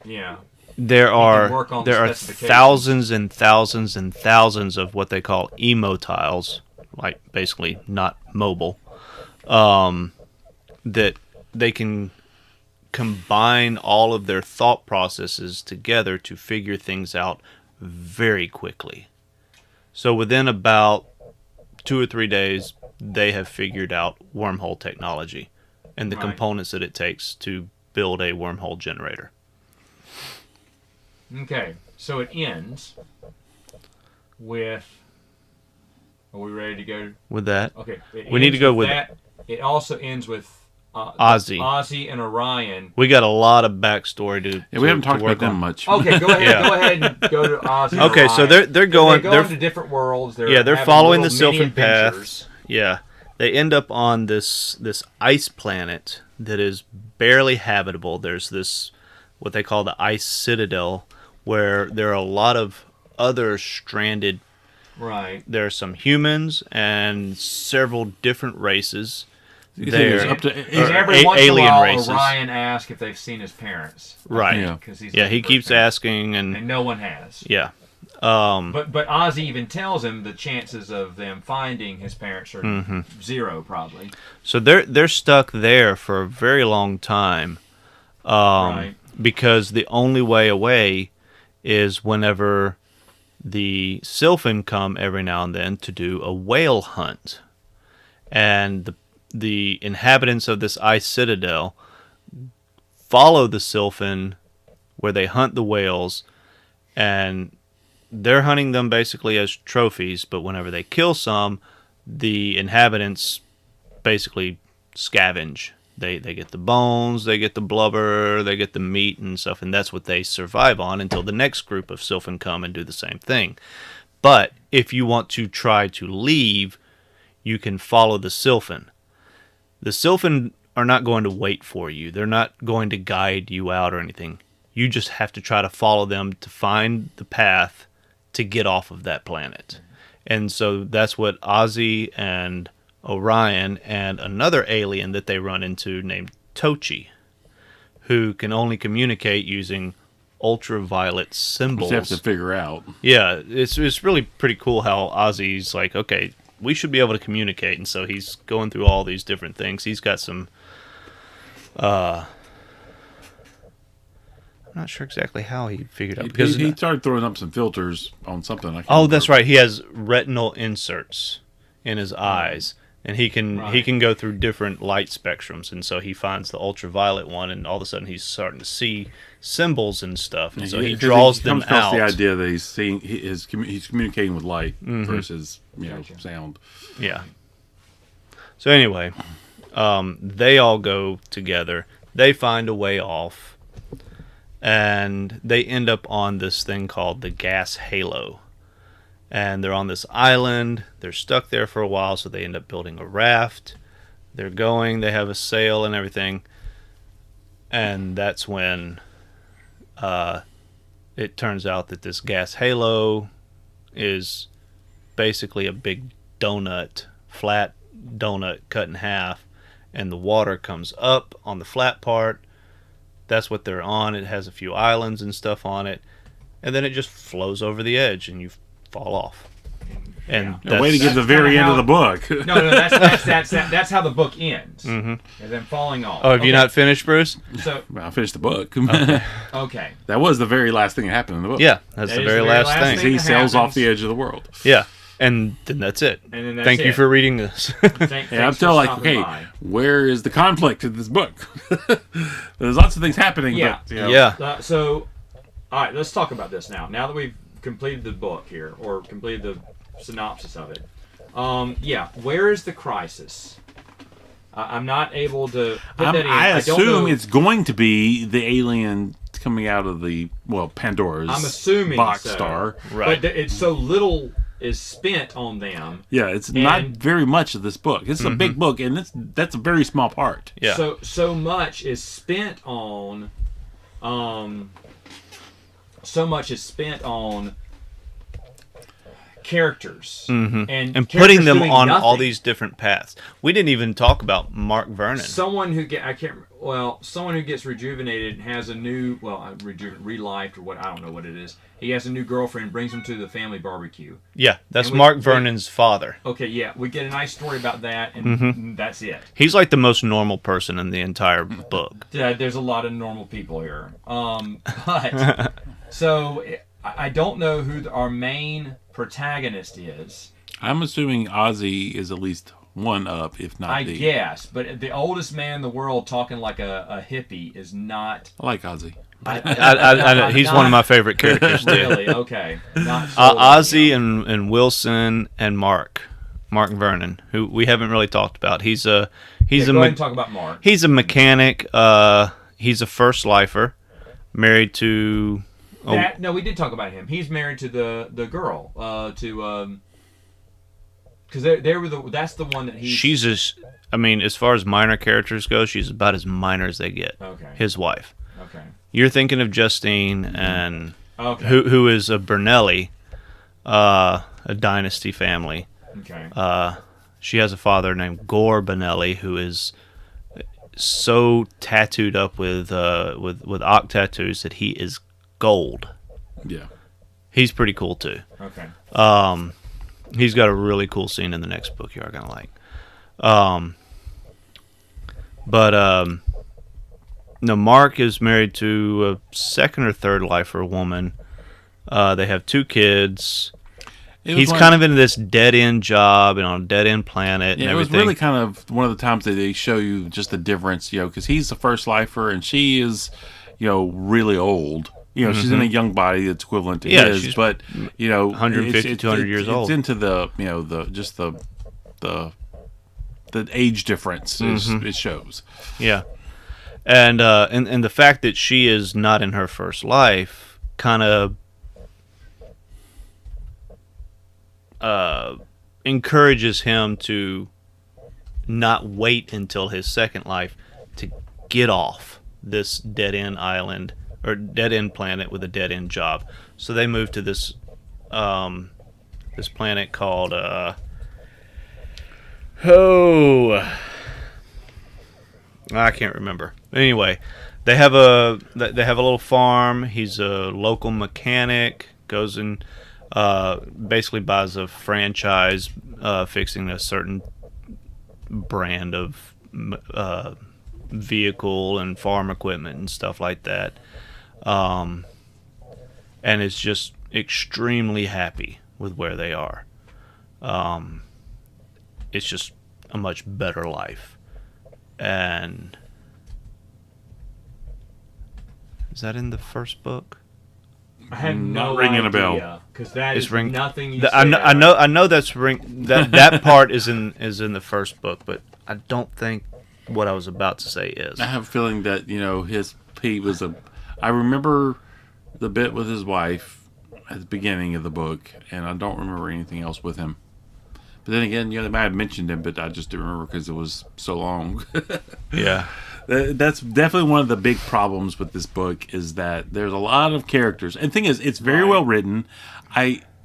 [SPEAKER 1] Yeah.
[SPEAKER 3] There are
[SPEAKER 1] specifications.
[SPEAKER 3] thousands and thousands and thousands of what they call emotiles, like basically not mobile, that they can combine all of their thought processes together to figure things out very quickly. So within about 2 or 3 days, they have figured out wormhole technology and the components that it takes to build a wormhole generator.
[SPEAKER 1] Okay, so it ends with. Are we ready to go?
[SPEAKER 3] With that,
[SPEAKER 1] Okay.
[SPEAKER 3] we need to go with
[SPEAKER 1] that. It also ends with
[SPEAKER 3] Ozzy
[SPEAKER 1] and Orion.
[SPEAKER 3] We got a lot of backstory to.
[SPEAKER 2] Yeah, we haven't talked
[SPEAKER 3] work
[SPEAKER 2] about them
[SPEAKER 3] on.
[SPEAKER 2] much.
[SPEAKER 1] Okay, go ahead. Go ahead and go to Ozzy. And
[SPEAKER 3] Okay, so
[SPEAKER 1] Orion.
[SPEAKER 3] they're going.
[SPEAKER 1] They go into different worlds. They're
[SPEAKER 3] they're
[SPEAKER 1] having
[SPEAKER 3] following the
[SPEAKER 1] little mini
[SPEAKER 3] Sylphine Path.
[SPEAKER 1] adventures.
[SPEAKER 3] Yeah, they end up on this ice planet that is barely habitable. There's this what they call the ice citadel, where there are a lot of other stranded.
[SPEAKER 1] Right.
[SPEAKER 3] There are some humans and several different races.
[SPEAKER 2] There,
[SPEAKER 1] Every once in a
[SPEAKER 3] alien
[SPEAKER 1] while,
[SPEAKER 3] races.
[SPEAKER 1] Orion asks if they've seen his parents.
[SPEAKER 3] Right.
[SPEAKER 2] Yeah.
[SPEAKER 3] He keeps asking,
[SPEAKER 1] and no one has.
[SPEAKER 3] Yeah.
[SPEAKER 1] But Ozzy even tells him the chances of them finding his parents are 0 probably.
[SPEAKER 3] So they're stuck there for a very long time, because the only way away is whenever the Sylphine come every now and then to do a whale hunt, and the inhabitants of this ice citadel follow the Sylphine where they hunt the whales, and they're hunting them basically as trophies, but whenever they kill some, the inhabitants basically scavenge. They get the bones, they get the blubber, they get the meat and stuff, and that's what they survive on until the next group of Sylphine come and do the same thing. But if you want to try to leave, you can follow the Sylphine. The Sylphine are not going to wait for you. They're not going to guide you out or anything. You just have to try to follow them to find the path to get off of that planet. And so that's what Ozzy and Orion and another alien that they run into named Tochi, who can only communicate using ultraviolet symbols.
[SPEAKER 2] You have to figure out.
[SPEAKER 3] Yeah, it's really pretty cool how Ozzy's like, okay, we should be able to communicate, and so he's going through all these different things. He's got some I'm not sure exactly how he figured out, because
[SPEAKER 2] he started throwing up some filters on something. I can't
[SPEAKER 3] oh, that's
[SPEAKER 2] remember.
[SPEAKER 3] right. He has retinal inserts in his eyes, and he can go through different light spectrums, and so he finds the ultraviolet one, and all of a sudden he's starting to see symbols and stuff, and so he draws them
[SPEAKER 2] comes across
[SPEAKER 3] out.
[SPEAKER 2] the idea that he's seeing, he's communicating with light versus sound.
[SPEAKER 3] Yeah. So anyway, they all go together. They find a way off, and they end up on this thing called the gas halo. And they're on this island. They're stuck there for a while, so they end up building a raft. They're going. They have a sail and everything. And that's when it turns out that this gas halo is basically a big donut, flat donut cut in half, and the water comes up on the flat part. That's what they're on. It has a few islands and stuff on it, and then it just flows over the edge, and you fall off. And
[SPEAKER 2] a way to get to the very end of the book.
[SPEAKER 1] No, that's how the book ends. Mm-hmm. And then falling off.
[SPEAKER 3] Oh, have you not finished, Bruce?
[SPEAKER 1] So
[SPEAKER 2] I finished the book.
[SPEAKER 1] Okay.
[SPEAKER 2] That was the very last thing that happened in the book.
[SPEAKER 3] Yeah, that's the very last thing.
[SPEAKER 2] He sails off the edge of the world.
[SPEAKER 3] Yeah, and then that's it.
[SPEAKER 1] And then that's
[SPEAKER 3] Thank you for reading this.
[SPEAKER 2] I'm still like, okay, where is the conflict in this book? There's lots of things happening.
[SPEAKER 1] Yeah.
[SPEAKER 2] But, you know.
[SPEAKER 3] Yeah.
[SPEAKER 1] So, all right, let's talk about this now. Now that we've completed the book here, or completed the synopsis of it. Where is the crisis? I'm not able to put that in.
[SPEAKER 2] I assume it's going to be the alien coming out of the Pandora's box star.
[SPEAKER 3] Right.
[SPEAKER 1] But it's so little is spent on them.
[SPEAKER 2] Yeah, it's not very much of this book. It's a big book, and that's a very small part.
[SPEAKER 3] Yeah.
[SPEAKER 1] So much is spent on characters and
[SPEAKER 3] putting them on
[SPEAKER 1] nothing.
[SPEAKER 3] all these different paths. We didn't even talk about Mark Vernon.
[SPEAKER 1] Someone who gets rejuvenated and has a new relived or what, I don't know what it is. He has a new girlfriend, brings him to the family barbecue.
[SPEAKER 3] Yeah, that's Mark Vernon's father.
[SPEAKER 1] Okay, yeah, we get a nice story about that, and that's it.
[SPEAKER 3] He's like the most normal person in the entire book.
[SPEAKER 1] There's a lot of normal people here, but so I don't know who our main protagonist is.
[SPEAKER 2] I'm assuming Ozzy is at least one up, if not
[SPEAKER 1] I guess, but the oldest man in the world talking like a hippie is not.
[SPEAKER 2] I like Ozzy.
[SPEAKER 3] He's one of my favorite characters too.
[SPEAKER 1] Really? Okay. Not so
[SPEAKER 3] Ozzy and Wilson and Mark Vernon, who we haven't really talked about. Go ahead
[SPEAKER 1] and talk about Mark.
[SPEAKER 3] He's a mechanic. He's a first lifer, married to.
[SPEAKER 1] No, we did talk about him. He's married to the girl. Because that's the one that he's.
[SPEAKER 3] She's as far as minor characters go, she's about as minor as they get.
[SPEAKER 1] Okay.
[SPEAKER 3] His wife.
[SPEAKER 1] Okay.
[SPEAKER 3] You're thinking of Justine, and
[SPEAKER 1] who
[SPEAKER 3] is a Bernelli, a dynasty family.
[SPEAKER 1] Okay.
[SPEAKER 3] She has a father named Gore Benelli, who is so tattooed up with Ock tattoos that he is gold.
[SPEAKER 2] Yeah.
[SPEAKER 3] He's pretty cool too.
[SPEAKER 1] Okay.
[SPEAKER 3] He's got a really cool scene in the next book you are gonna like. No, Mark is married to a second or third lifer woman. They have 2 kids. He's kind of in this dead-end job and on a dead-end planet and everything.
[SPEAKER 2] It was really kind of one of the times that they show you just the difference, because he's the first lifer and she is, really old. She's in a young body that's equivalent to his, but
[SPEAKER 3] 150, 200 years old.
[SPEAKER 2] It's into the the age difference it shows.
[SPEAKER 3] Yeah. And the fact that she is not in her first life kind of encourages him to not wait until his second life to get off this dead-end island or dead-end planet with a dead-end job. So they move to this planet called I can't remember. Anyway, they have a little farm. He's a local mechanic. Goes and basically buys a franchise fixing a certain brand of vehicle and farm equipment and stuff like that. And is just extremely happy with where they are. It's just a much better life. And is that in the first book?
[SPEAKER 1] I have
[SPEAKER 2] Not
[SPEAKER 1] no
[SPEAKER 2] ringing
[SPEAKER 1] idea,
[SPEAKER 2] a bell
[SPEAKER 1] because that is nothing you
[SPEAKER 3] I
[SPEAKER 1] said.
[SPEAKER 3] know that part is in the first book, but I don't think what I was about to say is.
[SPEAKER 2] I have a feeling that he was I remember the bit with his wife at the beginning of the book, and I don't remember anything else with him. But then again, they might have mentioned him, but I just didn't remember because it was so long.
[SPEAKER 3] Yeah.
[SPEAKER 2] That's definitely one of the big problems with this book is that there's a lot of characters. And the thing is, it's very well written.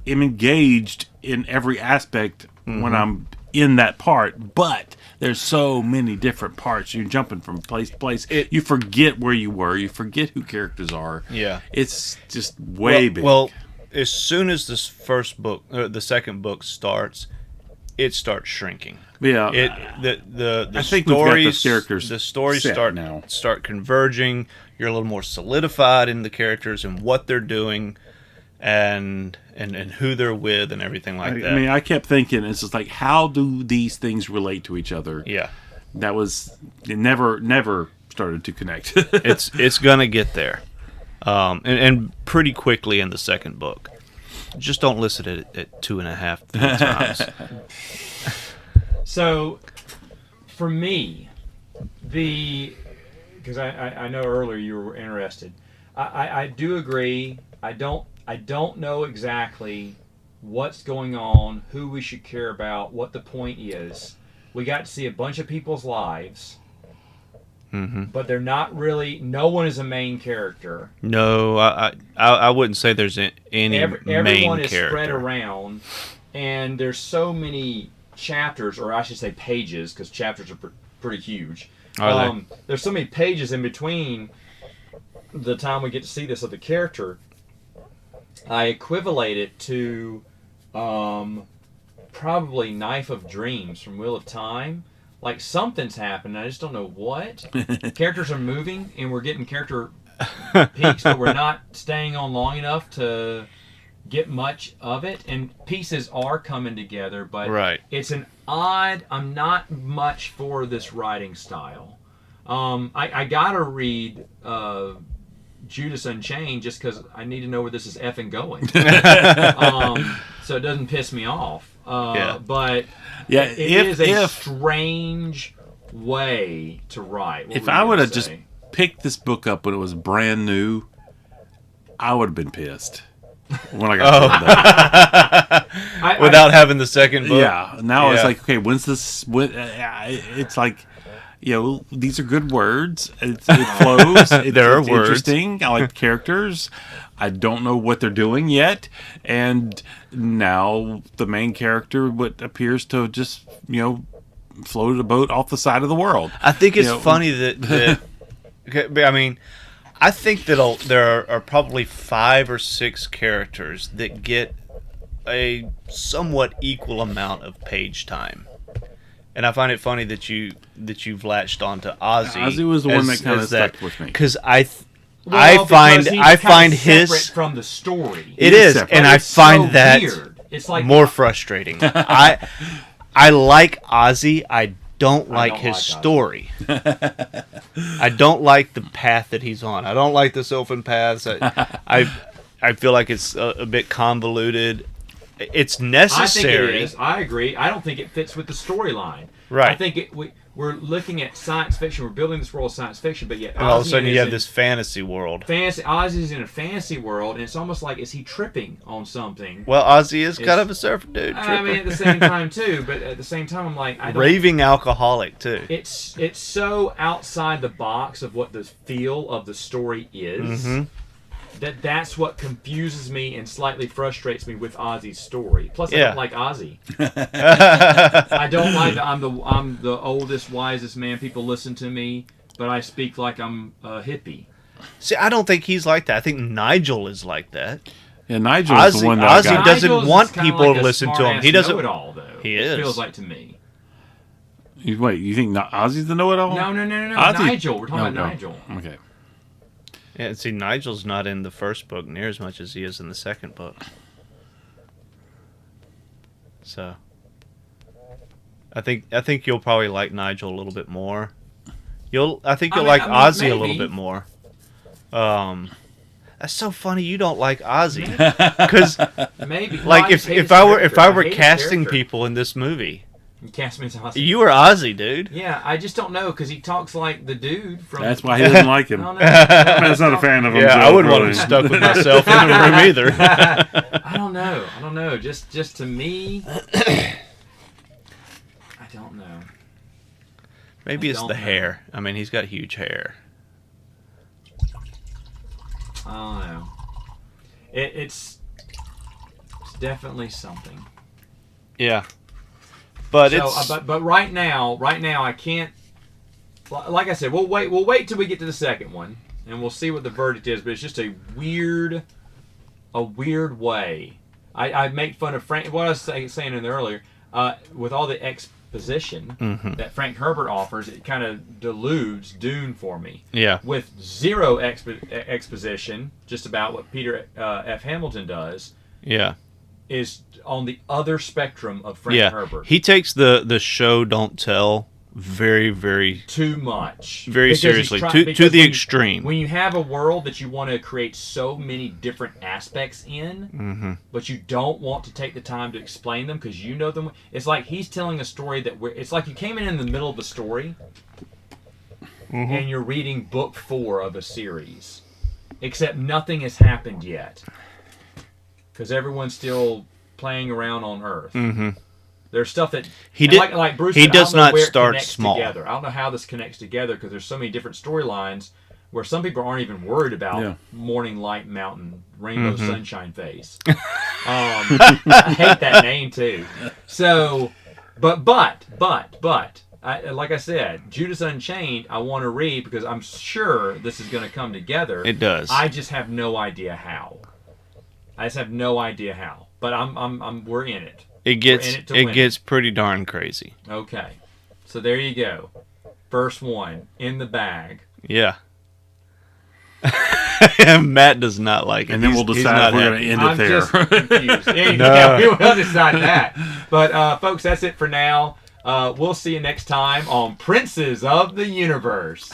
[SPEAKER 2] am engaged in every aspect when I'm in that part, but there's so many different parts. You're jumping from place to place. You forget where you were. You forget who characters are.
[SPEAKER 3] Yeah.
[SPEAKER 2] It's just way big.
[SPEAKER 3] Well, as soon as this first book, the second book starts, it starts shrinking.
[SPEAKER 2] Yeah.
[SPEAKER 3] The
[SPEAKER 2] I think we've got the
[SPEAKER 3] stories,
[SPEAKER 2] characters
[SPEAKER 3] the stories
[SPEAKER 2] set now.
[SPEAKER 3] start converging. You're a little more solidified in the characters and what they're doing, and who they're with and everything like that.
[SPEAKER 2] I mean, I kept thinking, it's just like, how do these things relate to each other?
[SPEAKER 3] Yeah.
[SPEAKER 2] It never started to connect.
[SPEAKER 3] It's gonna get there, and pretty quickly in the second book. Just don't listen to it at 2.5 times.
[SPEAKER 1] So, for me, because I know earlier you were interested, I do agree. I don't know exactly what's going on, who we should care about, what the point is. We got to see a bunch of people's lives, but they're not really. No one is a main character.
[SPEAKER 3] No, I wouldn't say there's any
[SPEAKER 1] Everyone
[SPEAKER 3] main
[SPEAKER 1] is
[SPEAKER 3] character.
[SPEAKER 1] spread around, and there's so many chapters, or I should say pages, because chapters are pretty huge.
[SPEAKER 3] Are they?
[SPEAKER 1] There's so many pages in between the time we get to see this of the character. I equivalate it to probably Knife of Dreams from Wheel of Time. Like, something's happened, I just don't know what. Characters are moving, and we're getting character peaks, but we're not staying on long enough to get much of it. And pieces are coming together, but
[SPEAKER 3] Right.
[SPEAKER 1] it's an odd... I'm not much for this writing style. I gotta read... Judas Unchained, just because I need to know where this is effing going, so it doesn't piss me off. But it is a strange way to write.
[SPEAKER 2] If I would have just picked this book up when it was brand new, I would have been pissed when I got
[SPEAKER 3] that. Without having the second book.
[SPEAKER 2] Yeah. Now it's like, okay, when's this? It's like, these are good words. It flows.
[SPEAKER 3] There are
[SPEAKER 2] it's
[SPEAKER 3] words.
[SPEAKER 2] Interesting. I like the characters. I don't know what they're doing yet. And now the main character, what appears to just, floated a boat off the side of the world.
[SPEAKER 3] I think it's funny that I mean, I think that there are probably 5 or 6 characters that get a somewhat equal amount of page time. And I find it funny that you've latched onto Ozzy.
[SPEAKER 2] Ozzy was the one that kind of stuck with me,
[SPEAKER 3] because I find his
[SPEAKER 1] separate from the story.
[SPEAKER 3] It is,
[SPEAKER 2] separate.
[SPEAKER 3] and I find that
[SPEAKER 1] weird. It's like
[SPEAKER 3] more frustrating. I like Ozzy. I don't like his story. I don't like the path that he's on. I don't like the Sylphine Paths. I feel like it's a bit convoluted. It's necessary.
[SPEAKER 1] I think it is. I agree. I don't think it fits with the storyline.
[SPEAKER 3] Right.
[SPEAKER 1] I think we're looking at science fiction. We're building this world of science fiction, but yet
[SPEAKER 3] and all of a sudden you have this fantasy world.
[SPEAKER 1] Ozzy's in a fantasy world, and it's almost like, is he tripping on something?
[SPEAKER 3] Well, Ozzy is kind of a surfer dude.
[SPEAKER 1] I mean, at the same time too. But at the same time, I'm like,
[SPEAKER 3] raving alcoholic too.
[SPEAKER 1] It's so outside the box of what the feel of the story is.
[SPEAKER 3] Mm-hmm.
[SPEAKER 1] That's what confuses me and slightly frustrates me with Ozzy's story. Plus, I don't like Ozzy. I don't like. I'm the oldest, wisest man. People listen to me, but I speak like I'm a hippie.
[SPEAKER 3] See, I don't think he's like that. I think Nigel is like that.
[SPEAKER 2] Yeah, Nigel is the one that
[SPEAKER 3] Ozzy doesn't want people to listen to him. He doesn't.
[SPEAKER 1] Know-it-all, though.
[SPEAKER 3] He
[SPEAKER 1] it
[SPEAKER 3] is.
[SPEAKER 1] Feels like to me.
[SPEAKER 2] Wait, you think Ozzy's the know-it-all?
[SPEAKER 1] No.
[SPEAKER 2] Ozzy?
[SPEAKER 1] Nigel. We're talking about Nigel.
[SPEAKER 2] Okay.
[SPEAKER 3] Yeah, see, Nigel's not in the first book near as much as he is in the second book. So, I think you'll probably like Nigel a little bit more. I think you'll like Ozzy
[SPEAKER 1] maybe.
[SPEAKER 3] a little bit more. That's so funny. You don't like Ozzy because
[SPEAKER 1] maybe
[SPEAKER 3] like if I were casting people in this movie.
[SPEAKER 1] You cast me as Ozzy.
[SPEAKER 3] You were Ozzy, dude.
[SPEAKER 1] Yeah, I just don't know because he talks like the dude from.
[SPEAKER 2] That's why he doesn't like him. That's not a fan of him.
[SPEAKER 3] Yeah, I wouldn't want him stuck with myself in the room either.
[SPEAKER 1] I don't know. Just to me, I don't know.
[SPEAKER 3] Maybe it's the hair. I mean, he's got huge hair. I
[SPEAKER 1] don't know. It's definitely something.
[SPEAKER 3] Yeah. But
[SPEAKER 1] so,
[SPEAKER 3] it's
[SPEAKER 1] but right now I can't. Like I said, we'll wait till we get to the second one, and we'll see what the verdict is. But it's just a weird way. I make fun of Frank. What I was saying in there earlier, with all the exposition that Frank Herbert offers, it kind of deludes Dune for me.
[SPEAKER 3] Yeah.
[SPEAKER 1] With zero exposition, just about what Peter F. Hamilton does.
[SPEAKER 3] Yeah.
[SPEAKER 1] Is on the other spectrum of Frank Herbert.
[SPEAKER 3] He takes the show don't tell very, very
[SPEAKER 1] too much,
[SPEAKER 3] very seriously, to the extreme.
[SPEAKER 1] When you have a world that you want to create so many different aspects in, but you don't want to take the time to explain them because you know them, it's like he's telling a story it's like you came in the middle of the story, and you're reading book 4 of a series, except nothing has happened yet because everyone's still playing around on Earth. There's stuff that like Bruce said,
[SPEAKER 3] does not start small.
[SPEAKER 1] Together. I don't know how this connects together because there's so many different storylines where some people aren't even worried about Morning Light Mountain, Rainbow Sunshine Face. I hate that name too. So, but like I said, Judas Unchained, I want to read because I'm sure this is going to come together.
[SPEAKER 3] It does.
[SPEAKER 1] I just have no idea how. But we're in it.
[SPEAKER 3] It gets pretty darn crazy.
[SPEAKER 1] Okay. So there you go. First one in the bag.
[SPEAKER 3] Yeah. Matt does not like it.
[SPEAKER 2] And then we'll decide if we're going to end it there.
[SPEAKER 1] I'm just confused. Yeah, we will decide that. But folks, that's it for now. We'll see you next time on Princes of the Universe.